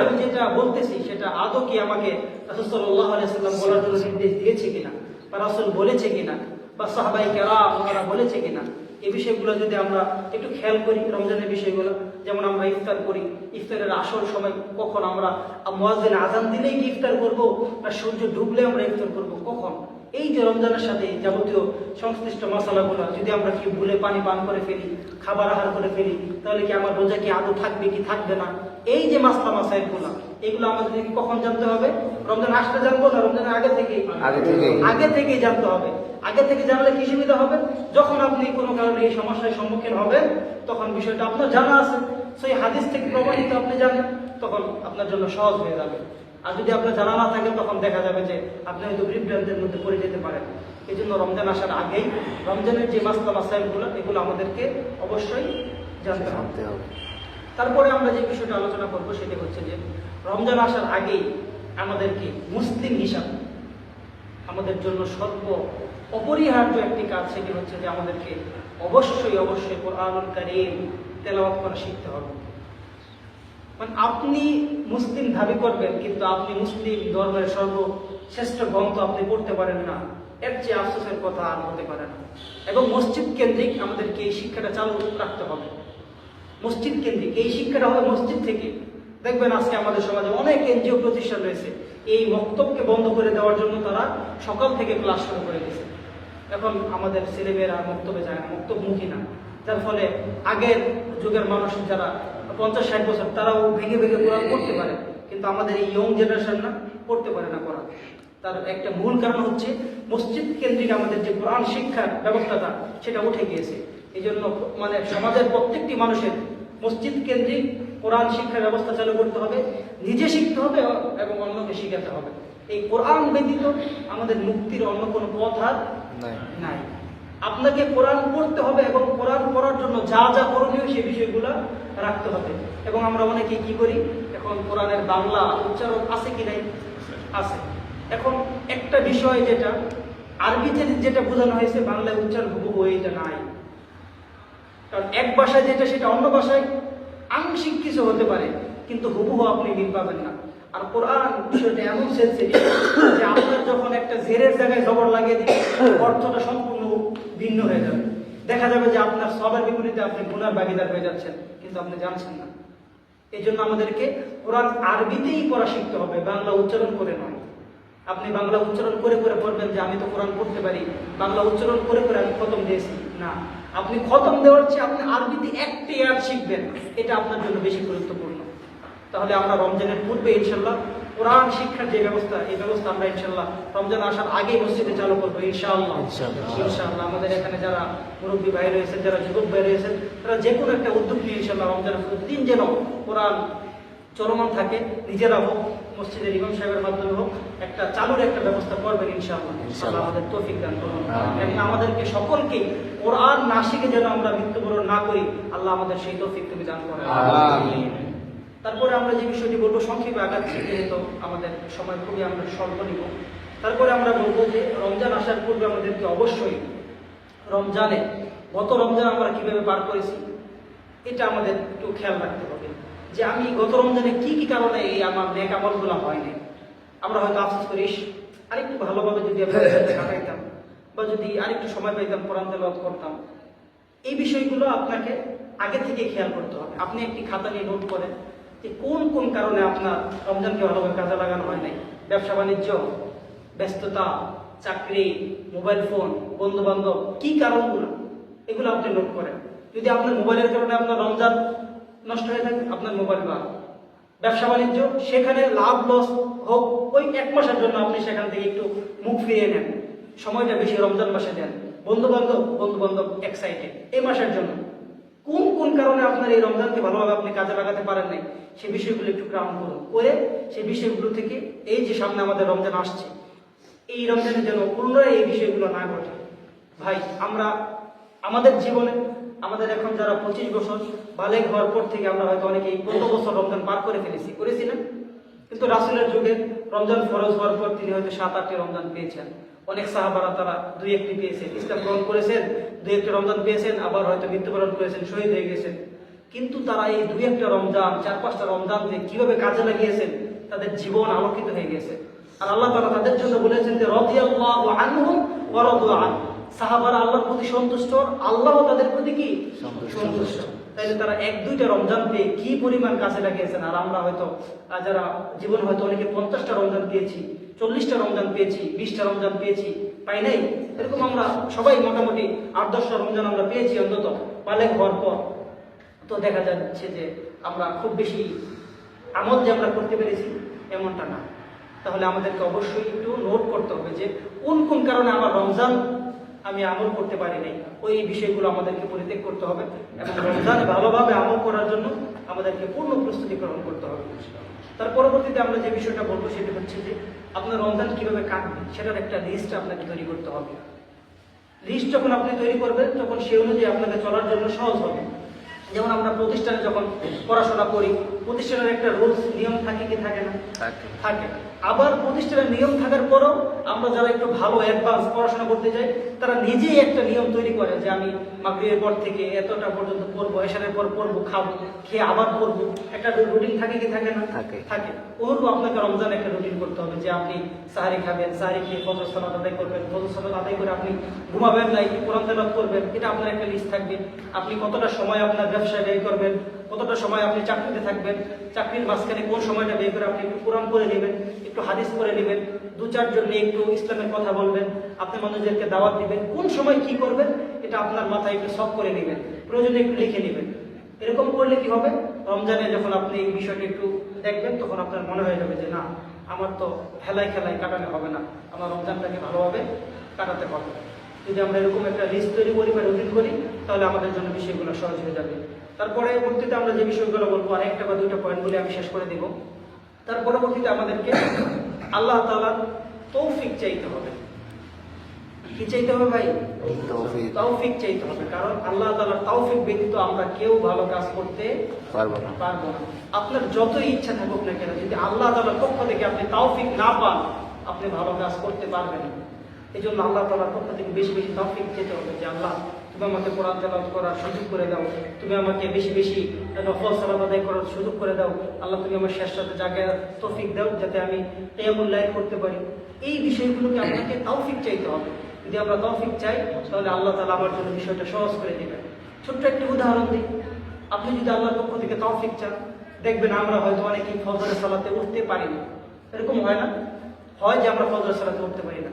আমি যেটা বলতেছি সেটা আদৌ কি আমাকে রাসূল সাল্লাল্লাহু আলাইহি ওয়াসাল্লাম বলার জন্য নির্দেশ দিয়েছে কিনা, বা রাসূল বলেছে কিনা, বা সাহাবায়ে কেরাম ওনারা বলেছে কিনা, এই বিষয়গুলো যদি আমরা একটু খেয়াল করি। রমজানের বিষয়গুলো, যেমন আমরা ইফতার করি, ইফতারের আসল সময় কখন? আমরা মুয়াজ্জিন আযান দিলেই কি ইফতার করব, না সূর্য ডুবলে আমরা ইফতার করব কখন? এই যে রমজানের সাথে যাবতীয় সংশ্লিষ্ট মশালাগুলো যদি আমরা কি ভুলে পানি পান করে ফেলি, খাবার আহার করে ফেলি, তাহলে কি আমার রোজা কি আদৌ থাকবে কি থাকবে না? এই যে মাসলা মাসাইলগুলো, এগুলো আমাদের কখন জানতে হবে? রমজান আসলে জানবো না, রমজানের আগে থেকেই জানতে হবে। আগে থেকে জানলে কি সুবিধা হবে? যখন আপনি কোনো কারণে এই সমস্যার সম্মুখীন হবেন তখন বিষয়টা আপনার জানা আছে, সেই হাদিস থেকে প্রমাণিত আপনি জানেন, তখন আপনার জন্য সহজ হয়ে যাবে। আর যদি আপনার জানা না থাকে তখন দেখা যাবে যে আপনি হয়তো বিভ্রান্তের মধ্যে পড়ে যেতে পারেন। এই জন্য রমজান আসার আগেই রমজানের যে মাসলা মাসাইলগুলো এগুলো আমাদেরকে অবশ্যই জানতে হবে। তারপরে আমরা যে বিষয়টা আলোচনা করবো সেটা হচ্ছে যে রমজান আসার আগেই আমাদেরকে মুসলিম হিসাবে আমাদের জন্য অপরিহার্য একটি কাজ, সেটি হচ্ছে যে আমাদেরকে অবশ্যই কোরআনুল কারীম তেলাওয়াত করা শিখতে হবে। মানে আপনি মুসলিম দাবি করবেন কিন্তু আপনি মুসলিম ধর্মের সর্বশ্রেষ্ঠ গ্রন্থ আপনি পড়তে পারেন না, এর চেয়ে আফসোসের কথা আর হতে পারে না। এবং মসজিদ কেন্দ্রিক আমাদেরকে এই শিক্ষাটা চালু রাখতে হবে। মসজিদ কেন্দ্রিক এই শিক্ষাটা হবে মসজিদ থেকে। দেখবেন আজকে আমাদের সমাজে অনেক এনজিও প্রতিষ্ঠান রয়েছে, এই মক্তবকে বন্ধ করে দেওয়ার জন্য তারা সকাল থেকে ক্লাস শুরু করে দিয়েছে। এখন আমাদের ছেলেমেয়েরা মক্তবে যায় না, মক্তবমুখী না, যার ফলে আগের যুগের মানুষ যারা 50-60 বছর তারাও ভেঙে কোরআন পড়তে পারে, কিন্তু আমাদের এই ইয়ং জেনারেশন না, পড়তে পারে না কোরআন। তার একটা মূল কারণ হচ্ছে মসজিদ কেন্দ্রিক আমাদের যে কোরআন শিক্ষার ব্যবস্থাটা সেটা উঠে গিয়েছে। এই জন্য মানে সমাজের প্রত্যেকটি মানুষের মসজিদ কেন্দ্রিক কোরআন শিক্ষার ব্যবস্থা চালু করতে হবে, নিজে শিখতে হবে এবং অন্যকে শিখাতে হবে। এই কোরআন ব্যতীত আমাদের মুক্তির অন্য কোনো পথ আর নাই। আপনাকে কোরআন পড়তে হবে এবং কোরআন পড়ার জন্য যা যা করণীয় সেই বিষয়গুলো রাখতে হবে। এবং আমরা অনেকে কি করি, এখন কোরআনের বাংলা উচ্চারণ আছে কি নাই? আছে। এখন একটা বিষয় যেটা আরবিতে যেটা বোঝানো হয়েছে বাংলায় উচ্চারণ হুবহু এইটা নাই। কারণ এক ভাষায় যেটা সেটা অন্য ভাষায় আংশিক কিছু হতে পারে, কিন্তু হুবহু আপনি মিল পাবেন না। আর কোরআন বিষয়টা এমন সেন্সিটিভ যে আপনার যখন একটা জেরের জায়গায় জবর লাগিয়ে দিবে, অর্থটা সম্পূর্ণ ভিন্ন হয়ে যাবে। দেখা যাবে যে আপনার সবার বিপরীতে আপনি গুনার ভাগীদার হয়ে যাচ্ছেন, কিন্তু আপনি জানছেন না। এই জন্য আমাদেরকে কোরআন আরবিতেই পড়া শিখতে হবে, বাংলা উচ্চারণ করে নয়। আপনি বাংলা উচ্চারণ করে করে পড়বেন যে আমি তো কোরআন পড়তে পারি, বাংলা উচ্চারণ করে করে আমি খতম দিয়েছি, না। আপনি খতম দেওয়ার চেয়ে আপনি আরবিতে একটি আয়াত শিখবেন, এটা আপনার জন্য বেশি গুরুত্বপূর্ণ। তাহলে আমরা রমজানের পূর্বে ইনশাল্লাহ কোরআন শিক্ষার যে ব্যবস্থা, এই ব্যবস্থা আমরা ইনশাল্লাহ রমজান আসার আগেই মসজিদে চালু করবো ইনশাআল্লাহ। ইনশাআল্লাহ আমাদের এখানে যারা মুরব্বী ভাই রয়েছেন, যারা যুবক ভাই রয়েছেন, তারা যে কোনো একটা উদ্যোগ নিয়ে ইনশাল্লাহ রমজানের প্রতিদিন যেন কোরআন চলমান থাকে, নিজেরা হোক, মসজিদের ইমাম সাহেবের মাধ্যমে হোক, একটা চালুর একটা ব্যবস্থা করবেন ইনশাআল্লাহ। আল্লাহ আমাদের তৌফিক দান করুন এবং আমাদেরকে সকলকে কোরআন না শিখে যেন আমরা মৃত্যুবরণ না করি, আল্লাহ আমাদের সেই তৌফিক তুমি দান করেন। তারপরে আমরা যে বিষয়টি বলবো, সংক্ষেপে আগাচ্ছি যেহেতু আমাদের সময় খুবই আমরা স্বল্প নিব। তারপরে আমরা বলবো যে রমজান আসার পূর্বে আমাদেরকে অবশ্যই রমজানে, গত রমজান আমরা কিভাবে পার করেছি এটা আমাদের একটু খেয়াল রাখতে হবে, যে আমি গত রমজানে কি কি কারণে এই আমার নেক আমলগুলো হয়নি। আমরা হয়তো আফসোস করিস আরেকটু ভালোভাবে যদি আমরা কাটাইতাম, বা যদি আরেকটু সময় পাইতাম, কোরআন তেলাওয়াত করতাম। এই বিষয়গুলো আপনাকে আগে থেকে খেয়াল করতে হবে। আপনি একটি খাতা নিয়ে নোট করেন যে কোন কোন কারণে আপনার রমজানকে ভালোভাবে কাজে লাগানো হয় নাই। ব্যবসা বাণিজ্য, ব্যস্ততা, চাকরি, মোবাইল ফোন, বন্ধু বান্ধব, কি কারণগুলো, এগুলো আপনি নোট করেন। যদি আপনার মোবাইলের কারণে আপনার রমজান নষ্ট হয়ে থাকে, আপনার মোবাইল বা ব্যবসা বাণিজ্য, সেখানে লাভ লস হোক, ওই এক মাসের জন্য আপনি সেখান থেকে একটু মুখ ফিরিয়ে নেন, সময়টা বেশি রমজান মাসে দেন। বন্ধু বান্ধব এক্সাইটেড এই মাসের জন্য। কোন কোন কারণে আপনার এই রমজানকে ভালোভাবে আপনি কাজে লাগাতে পারেন নাই, সেই বিষয়গুলো একটু গ্রাউন্ড করুন, করে সেই বিষয়গুলো থেকে এই যে সামনে আমাদের রমজান আসছে, এই রমজানের যেন পুনরায় এই বিষয়গুলো না ঘটে। ভাই, আমরা আমাদের জীবনে, আমাদের এখন যারা 25 বছর বালেগ হওয়ার পর থেকে আমরা হয়তো অনেকে 15 বছর রমজান পার করে করেছি না? কিন্তু রাসূলের যুগে রমজান ফরজ হওয়ার পর তিনি হয়তো 7-8টি রমজান পেয়েছেন। অনেক সাহাবারা তারা 2-1টি পেয়েছেন, ইসলাম গ্রহণ করেছেন, 2-1টি রমজান পেয়েছেন, আবার হয়তো মৃত্যুবরণ করেছেন, শহীদ হয়ে গেছেন। কিন্তু তারা এই 2-1টা রমজান, 4-5টা রমজান যে কিভাবে কাজে লাগিয়েছেন, তাদের জীবন আলোকিত হয়ে গেছে। আর আল্লাহ তাআলা তাদের জন্য বলেছেন যে রাদিয়াল্লাহু আনহুম ওয়া রাদু আন। সাহাবারা আল্লাহর প্রতি সন্তুষ্ট, আল্লাহও তাদের প্রতি কি সন্তুষ্ট। তাইলে তারা 1-2টা রমজান পেয়ে কি পরিমাণ কাজে লাগিয়েছেন। আর আমরা হয়তো যারা জীবন হয়তো অনেকে 50টা রমজান পেয়েছি, 40টা রমজান পেয়েছি, 20টা রমজান পেয়েছি, পাই নাই। এরকম আমরা সবাই মোটামুটি 8-10টা রমজান আমরা পেয়েছি অন্তত বালেগ হওয়ার পর। তো দেখা যাচ্ছে যে আমরা খুব বেশি আমল যে আমরা করতে পেরেছি এমনটা না। তাহলে আমাদেরকে অবশ্যই একটু নোট করতে হবে যে কোন কোন কারণে আমার রমজান আমি আমল করতে পারি নাই, ওই বিষয়গুলো আমাদেরকে পরিত্যাগ করতে হবে এবং রমজানে ভালোভাবে আমল করার জন্য আমাদেরকে পূর্ণ প্রস্তুতি গ্রহণ করতে হবে। তার পরবর্তীতে আমরা যে বিষয়টা বলবো সেটা হচ্ছে যে আপনার রমজান কিভাবে কাটবে সেটার একটা লিস্ট আপনাকে তৈরি করতে হবে। লিস্ট যখন আপনি তৈরি করবেন তখন সেই অনুযায়ী আপনাকে চলার জন্য সহজ হবে। যেমন আমরা প্রতিষ্ঠানে যখন পড়াশোনা করি, প্রতিষ্ঠানের একটা রুলস নিয়ম থাকে কি থাকে না? থাকে। আবার প্রতিষ্ঠানের নিয়ম থাকার পরও আমরা যারা একটু ভালো অ্যাডভান্স পড়াশোনা করতে যাই, তারা নিজেই একটা নিয়ম তৈরি করে যে আমি মাগরিবের পর থেকে এতটা পর্যন্ত পড়বো, এশারের পর পড়বো, খাবো, খেয়ে আবার পড়বো। একটা রুটিন থাকে কি থাকে না? থাকে। ওরকম আপনাকে রমজান একটা রুটিন করতে হবে যে আপনি সাহারি খাবেন, সাহারি খেয়ে ফজর সালাত আদায় করবেন, ফজর সালাত আদায় করে আপনি ঘুমাবেন না, একটু কোরআন তেলাওয়াত করবেন, এটা আপনার একটা লিস্ট থাকবে। আপনি কতটা সময় আপনার ব্যবসায় ব্যয় করবেন, কতটা সময় আপনি চাকরিতে থাকবেন, চাকরির মাঝখানে কোন সময়টা ব্যয় করে আপনি একটু কোরআন পড়ে নেবেন, একটু হাদিস পড়ে নেবেন, 2-4 জন নিয়ে একটু ইসলামের কথা বলবেন, আপনি মানুষদেরকে দাওয়াত দিবেন, কোন সময় কি করবেন এটা আপনার মাথায় একটু সব করে নেবেন, প্রয়োজনে একটু লিখে নেবেন। এরকম করলে কি হবে, রমজানে যখন আপনি এই বিষয়টা একটু দেখবেন তখন আপনার মনে হয়ে যাবে যে না, আমার তো খেলায় কাটানো হবে না, আমার রমজানটাকে ভালোভাবে কাটাতে হবে। যদি আমরা এরকম একটা লিস্ট তৈরি করি বা রুটিন করি তাহলে আমাদের জন্য বিষয়গুলো সহজ হয়ে যাবে। তারপরে পরবর্তীতে আমরা যে বিষয়গুলো বলবো, আর 1টা বা 2টা পয়েন্ট বলে আমি শেষ করে দেব। তার পরবর্তীতে আমাদেরকে আল্লাহ তাআলার তৌফিক চাইতে হবে। কি চাইতে হবে ভাই? তৌফিক চাইতে হবে। কারণ আল্লাহ তাআলার তৌফিক ব্যতীত আমরা কেউ ভালো কাজ করতে পারবো না। আপনার যতই ইচ্ছা থাকুক না কেন, যদি আল্লাহ তাআলার পক্ষ থেকে আপনি তৌফিক না পান, আপনি ভালো কাজ করতে পারবেন না। এই জন্য আল্লাহ তাআলার পক্ষ থেকে বেশি বেশি তৌফিক চেতে হবে যে আল্লাহ তুমি আমাকে কোরআন তেলাওয়াত করার সুযোগ করে দাও, তুমি আমাকে বেশি বেশি নফল সালাত আদায় করার সুযোগ করে দাও, আল্লাহ তুমি আমার শেষ রাতে জাগার তৌফিক দাও যাতে আমি কিয়ামুল লাইল করতে পারি। এই বিষয়গুলোকে আপনাকে তৌফিক চাইতে হবে। যদি আমরা তৌফিক চাই তাহলে আল্লাহ তাআলা আমার জন্য বিষয়টা সহজ করে দেবেন। ছোট্ট একটি উদাহরণ দিই, আপনি যদি আল্লাহর পক্ষ থেকে তৌফিক চান, দেখবেন আমরা হয়তো অনেকেই ফজরের সালাতে উঠতে পারি না, এরকম হয় না? হয় যে আমরা ফজরের সালাতে উঠতে পারি না,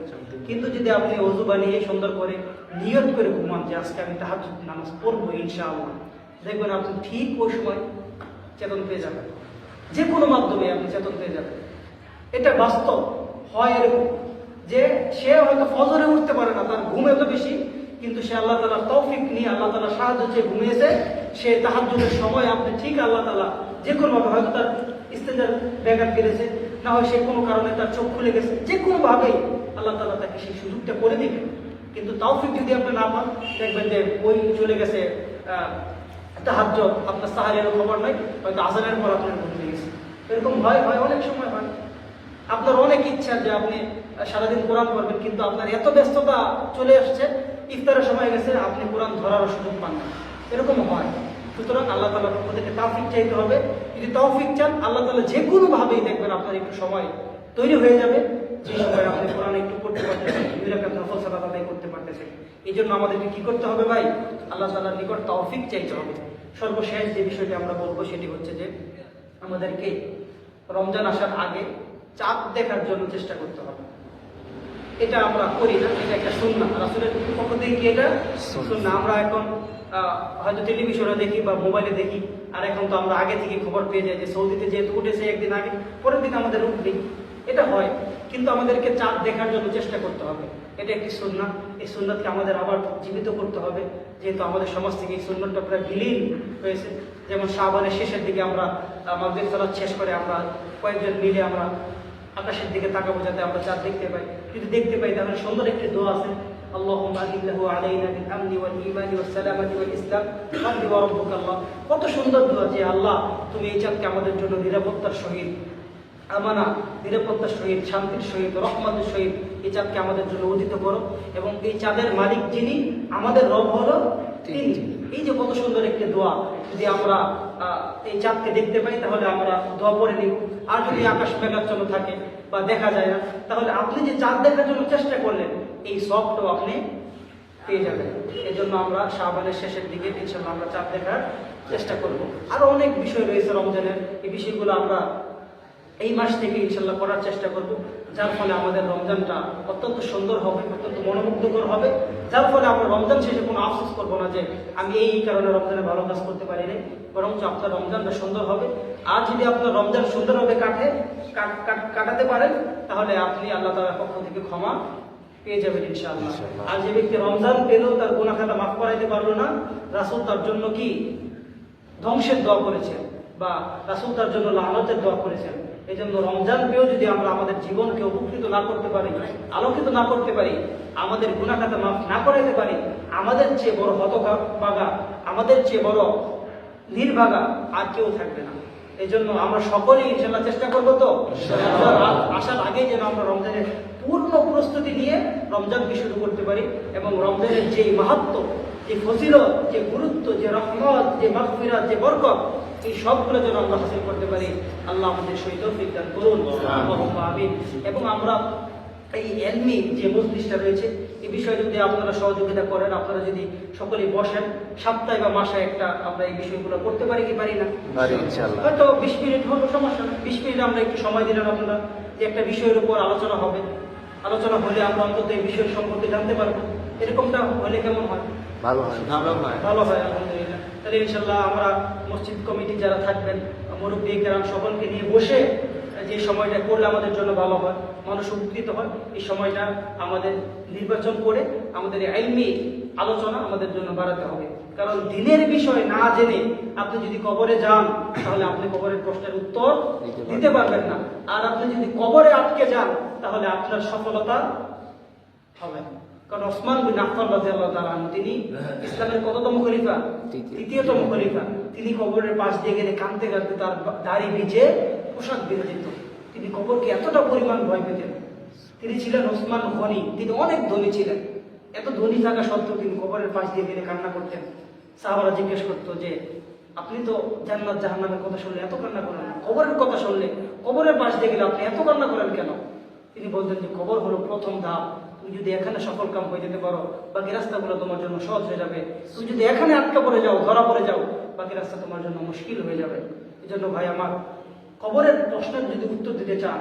কিন্তু যদি আপনি ওযু বানিয়ে সুন্দর করে নিয়ত করে ঘুমান যে আজকে আমি তাহাজ্জুদ নামাজ পড়বো ইনশাআল্লাহ, দেখবেন আপনি ঠিক ওই সময় চেতন পেয়ে যাবেন। যে কোনো মাধ্যমে আপনি চেতন পেয়ে যাবেন। এটা বাস্তব হয় এরকম যে সে হয়তো ফজরে উঠতে পারে না, তার ঘুম এত বেশি, কিন্তু সে আল্লাহ তাআলার তৌফিক নিয়ে আল্লাহ তাআলার সাহায্য চেয়ে ঘুমিয়েছে, সে তাহাজ্জুদের সময় আপনি ঠিক আল্লাহ তাআলা যে কোনোভাবে হয়তো তার ইস্তেঞ্জার ব্যাঘাত গেছে, না হয় সে কোনো কারণে তার চোখ খুলে গেছে, যে কোনোভাবেই আল্লাহ তাআলা তাকে সেই সুযোগটা করে দিবেন। কিন্তু তৌফিক যদি আপনি না পান, দেখবেন যে ওই চলে গেছে তাহাজ্জুদ, আপনার সাহারের খবর নাই, হয়তো আযানের পর আপনার ঘুম ভেঙে গেছে। এরকম হয় অনেক সময় হয়। আপনার অনেক ইচ্ছা যে আপনি সারাদিন কোরআন পড়বেন, কিন্তু আপনার এত ব্যস্ততা চলে আসছে, ইফতারের সময় গেছে, আপনি কোরআন ধরার সুযোগ পান না, এরকম হয়। সুতরাং আল্লাহ তাআলার পক্ষ থেকে তৌফিক চাইতে হবে। যদি তৌফিক চান, আল্লাহ তাআলা যে কোনোভাবেই দেখবেন আপনার একটু সময় তৈরি হয়ে যাবে, যে সময় আপনি কোরআন একটু পড়তে পারতেছেন, দুই রাকাত নফল সালাত আদায় করতে পারতেছেন। এই জন্য আমাদেরকে কি করতে হবে ভাই? আল্লাহ তাআলার নিকট তৌফিক চাইতে হবে। সর্বশেষ যে বিষয়টি আমরা বলবো সেটি হচ্ছে যে আমাদেরকে রমজান আসার আগে চাঁদ দেখার জন্য চেষ্টা করতে হবে। এটা আমরা করি না, এটা একটা সুন্নাহ, রাসূলের পক্ষ থেকে কি এটা সুন্নাহ। আমরা এখন হয়তো টেলিভিশনে দেখি বা মোবাইলে দেখি, আর এখন তো আমরা আগে থেকে খবর পেয়ে যাই যে সৌদিতে যেহেতু উঠেছে একদিন আগে, পরের দিন আমাদের উঠবেই, এটা হয়। কিন্তু আমাদেরকে চাঁদ দেখার জন্য চেষ্টা করতে হবে, এটা একটি সুন্নাহ। এই সুন্নাতকে আমাদের আবার জীবিত করতে হবে, যেহেতু আমাদের সমাজ থেকে এই সুন্নাতটা প্রায় বিলীন হয়েছে। যেমন শাবানের শেষের দিকে আমরা মাগরিব সালাত শেষ করে আমরা কয়েকজন মিলে আমরা আকাশের দিকে তাকাবো যাতে আমরা চাঁদ দেখতে পাই। যদি দেখতে পাই তাহলে সুন্দর একটি দোয়া আছে, আল্লাহুম্মা আযিল্লাহু আলাইনা বিল আমনি ওয়াল ঈমানি ওয়াস সালামাতি ওয়াল ইসলাম ওয়ান্তি ওয়া রাব্বুকাল্লাহ। কত সুন্দর দোয়া যে আল্লাহ তুমি এই চাঁদকে আমাদের জন্য নিরাপত্তার সহিত, আমানা নিরাপত্তার সহিত, শান্তির সহিত, রহমতের সহিত এই চাঁদকে আমাদের জন্য উদিত করো, এবং এই চাঁদের মালিক যিনি, আমাদের রব হলো তিনি। এই যে কত সুন্দর একটি দোয়া, যদি আমরা এই চাঁদকে দেখতে পাই তাহলে আমরা দোয়া পড়ে নিব। আর যদি আকাশ মেঘাচ্ছন্ন থাকে বা দেখা যায় না, তাহলে আপনি যে চাঁদ দেখার জন্য চেষ্টা করলেন এই সবটাও আপনি পেয়ে যাবেন। এই জন্য আমরা শাবানের শেষের দিকে ইনশাআল্লাহ আমরা চাঁদ দেখার চেষ্টা করব। আরো অনেক বিষয় রয়েছে রমজানের, এই বিষয়গুলো আমরা এই মাস থেকে ইনশাআল্লাহ করার চেষ্টা করব, যার ফলে আমাদের রমজানটা অত্যন্ত সুন্দর হবে, অত্যন্ত মনোমুগ্ধকর হবে, যার ফলে আমরা রমজান শেষে কোনো আফসোস করবো না যে আমি এই কারণে রমজানে ভালো কাজ করতে পারি নাই, বরঞ্চ আপনার রমজানটা সুন্দর হবে। আর যদি আপনার রমজান সুন্দরভাবে কাটাতে পারেন, তাহলে আপনি আল্লাহ তাআলার পক্ষ থেকে ক্ষমা পেয়ে যাবেন ইনশাআল্লাহ। আর যে ব্যক্তি রমজান পেল, তার গুনাহ খাতা মাফ করাইতে পারলো না, রাসূল তার জন্য কি ধ্বংসের দোয়া করেছেন, বা রাসূল তার জন্য লানতের দোয়া করেছেন। এই জন্য রমজান পেয়েও যদি আমরা আমাদের জীবনকে উপকৃত না করতে পারি, আলোকিত না করতে পারি, আমাদের গুনাহ খাতা মাফ না করাইতে পারি, আমাদের চেয়ে বড় হতভাগা, আমাদের চেয়ে বড় নির্ভাগা আর কেউ থাকবে না। এই জন্য আমরা সকলেই ইনশাআল্লাহ চেষ্টা করবো তো আসার আগেই যেন আমরা রমজানের পূর্ণ প্রস্তুতি নিয়ে রমজানকে শুরু করতে পারি, এবং রমজানের যে মাহাত্ম্য, যে ফজিলত, যে গুরুত্ব, যে রহমত, যে মাগফিরাত, যে বরকত, এই সবগুলো যেন আমরা হাসিল করতে পারি। আল্লাহ আমাদের সহিত তৌফিক দান করুন, আল্লাহুম্মা আমিন। এবং আমরা এই এলমি যে মজলিসটা রয়েছে, এই বিষয়ে যদি আপনারা সহযোগিতা করেন, আপনারা যদি সকলেই বসেন, সপ্তাহে বা মাসে একটা আমরা এই বিষয়গুলো করতে পারি কি পারি না? হয়তো 20 মিনিট হলো, সমস্যা না, 20 মিনিট আমরা একটু সময় দিলাম আপনারা, যে একটা বিষয়ের উপর আলোচনা হবে, আলোচনা হলে আমরা অন্তত এই বিষয় সম্পর্কে জানতে পারবো। এরকমটা হলে কেমন হয়? ভালো হয় আলহামদুলিল্লাহ। তাহলে ইনশাআল্লাহ আমরা মসজিদ কমিটি যারা থাকবেন, মুরব্বী কেরাম সকলকে নিয়ে বসে যে সময়টা করলে আমাদের জন্য ভালো হয়, মানুষ উপকৃত হয়, এই সময়টা আমাদের নির্বাচন করে আমাদের ইলমি আলোচনা আমাদের জন্য বাড়াতে হবে। কারণ দিনের বিষয় না জেনে আপনি যদি কবরে যান, তাহলে আপনি কবরের প্রশ্নের উত্তর দিতে পারবেন না। আর আপনি যদি কবরে আটকে যান, তাহলে আপনার সফলতা হবে না। কারণ ওসমান বিন আফফান রাদিয়াল্লাহু তাআলা আনহু, তিনি ইসলামের কততম খলিফা? তৃতীয়তম খলিফা। তিনি কবরের পাশ দিয়ে গেলে কাঁদতে কাঁদতে তার দাড়ি ভিজে পোশাক ভিজে যেত। তিনি কবরকে এতটা পরিমাণ ভয় পেতেন, তিনি ছিলেন ওসমান গনি, তিনি অনেক ধনী ছিলেন। এত ধনী থাকা সত্ত্বেও তিনি কবরের পাশ দিয়ে গেলে কান্না করতেন। সাহাবারা জিজ্ঞেস করতো যে আপনি তো জান্নাত জাহান্নামের কথা শুনলে এত কান্না করেন না, কবরের কথা শুনলে, কবরের পাশ দিয়ে গেলে আপনি এত কান্না করেন কেন? তিনি বলতেন যে কবর হলো প্রথম ধাপ। তুমি যদি এখানে সফল কাম হয়ে যেতে পারো, বাকি রাস্তাগুলো তোমার জন্য সহজ হয়ে যাবে। তুমি যদি এখানে আটকা পড়ে যাও, ধরা পড়ে যাও, বাকি রাস্তা তোমার জন্য মুশকিল হয়ে যাবে। এই জন্য ভাই আমার, কবরের প্রশ্নের যদি উত্তর দিতে চান,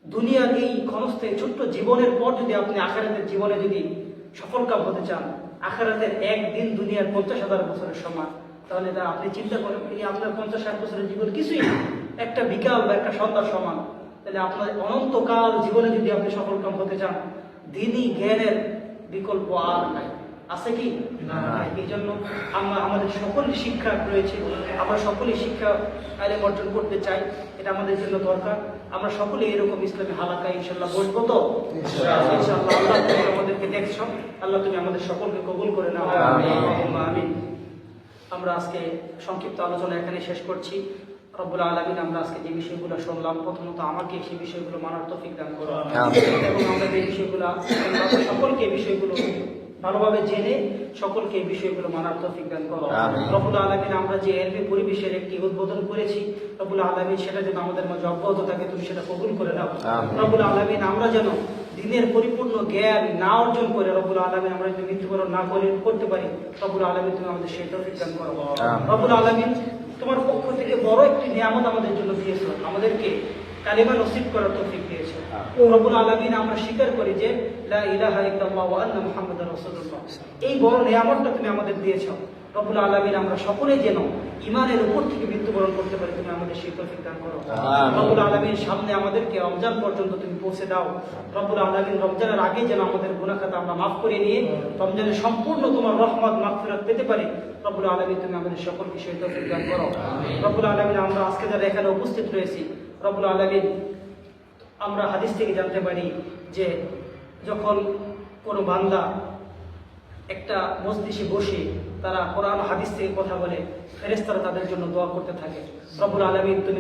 দুনিয়ার এই ক্ষণস্থায়ী ছোট্ট জীবনের পর যদি আপনি আখিরাতের জীবনে যদি সফল কাম হতে চান, আখিরাতের একদিন দুনিয়ার 50,000 বছরের সমান, তাহলে তা আপনি চিন্তা করেন এই আপনার 50-60 বছরের জীবন কিছুই না, একটা বিকাল বা একটা সন্ধ্যার সমান। তাহলে আপনার অনন্তকাল জীবনে যদি আপনি সফল কাম হতে চান, দিনই জ্ঞানের বিকল্প আর নাই। আছে কি না? এই জন্য আমরা আমাদের সকলের শিক্ষা রয়েছে, আমরা সকলেই শিক্ষা আইলেম অর্জন করতে চাই, এটা আমাদের জন্য দরকার। আমরা সকলে এরকম ইসলামী হালাকা ইনশাল্লাহ বসবো তো ইনশাল্লাহ। আল্লাহ তুমি আমাদেরকে দেখছো, আল্লাহ তুমি আমাদের সকলকে কবুল করে নাও, আমিন। আমরা আজকে সংক্ষিপ্ত আলোচনা এখানে শেষ করছি। রব্বুল আলামিন, আমরা আজকে যে বিষয়গুলো শুনলাম, প্রথমত আমাকে সেই বিষয়গুলো মানার তৌফিক দান করো, এবং আমরা যে বিষয়গুলো সকলকে এই বিষয়গুলো ভালোভাবে জেনে সকলকে এই বিষয়গুলো মানার তৌফিক দান করো। রব্বুল আলামিন, আমরা যে এলবি পরিবেশের একটি উদ্বোধন করেছি, রব্বুল আলামিন সেটা যেন আমাদের মাঝে অব্যাহত থাকে, তুমি সেটা কবুল করে নাও। রব্বুল আলামিন, আমরা যেন দিনের পরিপূর্ণ জ্ঞান না অর্জন করে রব্বুল আলামিন আমরা যদি মৃত্যুবরণ না করতে পারি, রব্বুল আলামিন তুমি আমাদের সেই তৌফিক দান করো। রব্বুল আলামিন, তোমার পক্ষ থেকে বড় একটি নিয়ামত আমাদের জন্য দিয়েছো, আমাদেরকে কালিমা নসিব করার তৌফিক দিয়েছো। রব্বুল আলামিন, আমরা স্বীকার করি যে লা ইলাহা ইল্লাল্লাহ ওয়া আন্না মুহাম্মাদার রাসূলুল্লাহ, এই বড় নিয়ামতটা তুমি আমাদের দিয়েছো। রব্বুল আলামিন, আমরা সকলেই যেন ঈমানের উপর থেকে মৃত্যুবরণ করতে পারি, তুমি আমাদের সেই তৌফিক দান করো। রব্বুল আলামিন, সামনে আমাদেরকে রমজান পর্যন্ত তুমি পৌঁছে দাও। রব্বুল আলামিন, রমজানের আগে যেন আমাদের গুনাহ খাতা আমরা মাফ করে নিয়ে রমজানের সম্পূর্ণ তোমার রহমত মাগফিরাত পেতে পারি। রব্বুল আলামিন, তুমি আমাদের সকলকে সেই তৌফিক দান করো। রব্বুল আলামিন, আমরা আজকে যারা এখানে উপস্থিত রয়েছি, রব্বুল আলামিন, আমরা হাদিস থেকে জানতে পারি যে যখন কোনো বান্দা একটা মজলিসে বসে তারা কোরআন হাদিস থেকে কথা বলে, ফেরেশতারা তাদের জন্য দোয়া করতে থাকে। রব্বুল আলামিন, তুমি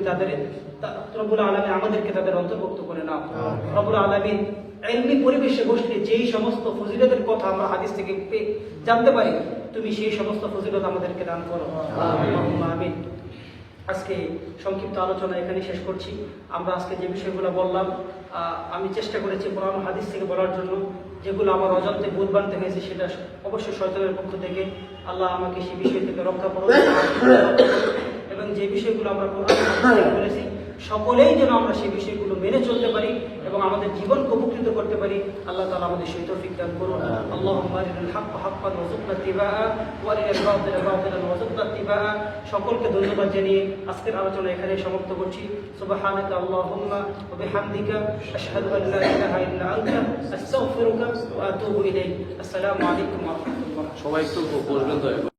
রব্বুল আলামিন আমাদেরকে তাদের অন্তর্ভুক্ত করে নাও। রব্বুল আলামিন, ইলমি পরিবেশে বসলে যেই সমস্ত ফজিলতের কথা আমরা হাদিস থেকে জানতে পারি, তুমি সেই সমস্ত ফজিলত আমাদেরকে দান করো। আমিন। আজকে সংক্ষিপ্ত আলোচনা এখানে শেষ করছি। আমরা আজকে যে বিষয়গুলো বললাম, আমি চেষ্টা করেছি কোরআন হাদিস থেকে বলার জন্য। যেগুলো আমার অজান্তে ভুল বানতে হয়েছে সেটা অবশ্যই শয়তানের পক্ষ থেকে। আল্লাহ আমাকে সেই বিষয় থেকে রক্ষা করুন, এবং যে বিষয়গুলো আমরা কোরআন হাদিস থেকে বলেছি সকলেই যেন আমরা সেই বিষয়গুলো মেনে চলতে পারি এবং আমাদের জীবনকে উপকৃত করতে পারি। আল্লাহ তাআলা আমাদের সেই তৌফিক দান করুন। আল্লাহুম্মা আরিনাল হাক্কা হাক্কান ওয়ারযুকনা ইত্তিবাআ ওয়া আরিনাল বাতিলা বাতিলান ওয়ারযুকনা ইত্তিবাআ। সকলকে ধন্যবাদ জানিয়ে আজকের আলোচনা এখানে সমাপ্ত করছি। সুবহানাকা আল্লাহুম্মা ওয়া বিহামদিকা আশহাদু আন লা ইলাহা ইল্লা আনতা আস্তাগফিরুকা ওয়া আতুবু ইলাইক। আসসালামু আলাইকুম ওয়া রাহমাতুল্লাহ। সবাই একটু বলবেন তো।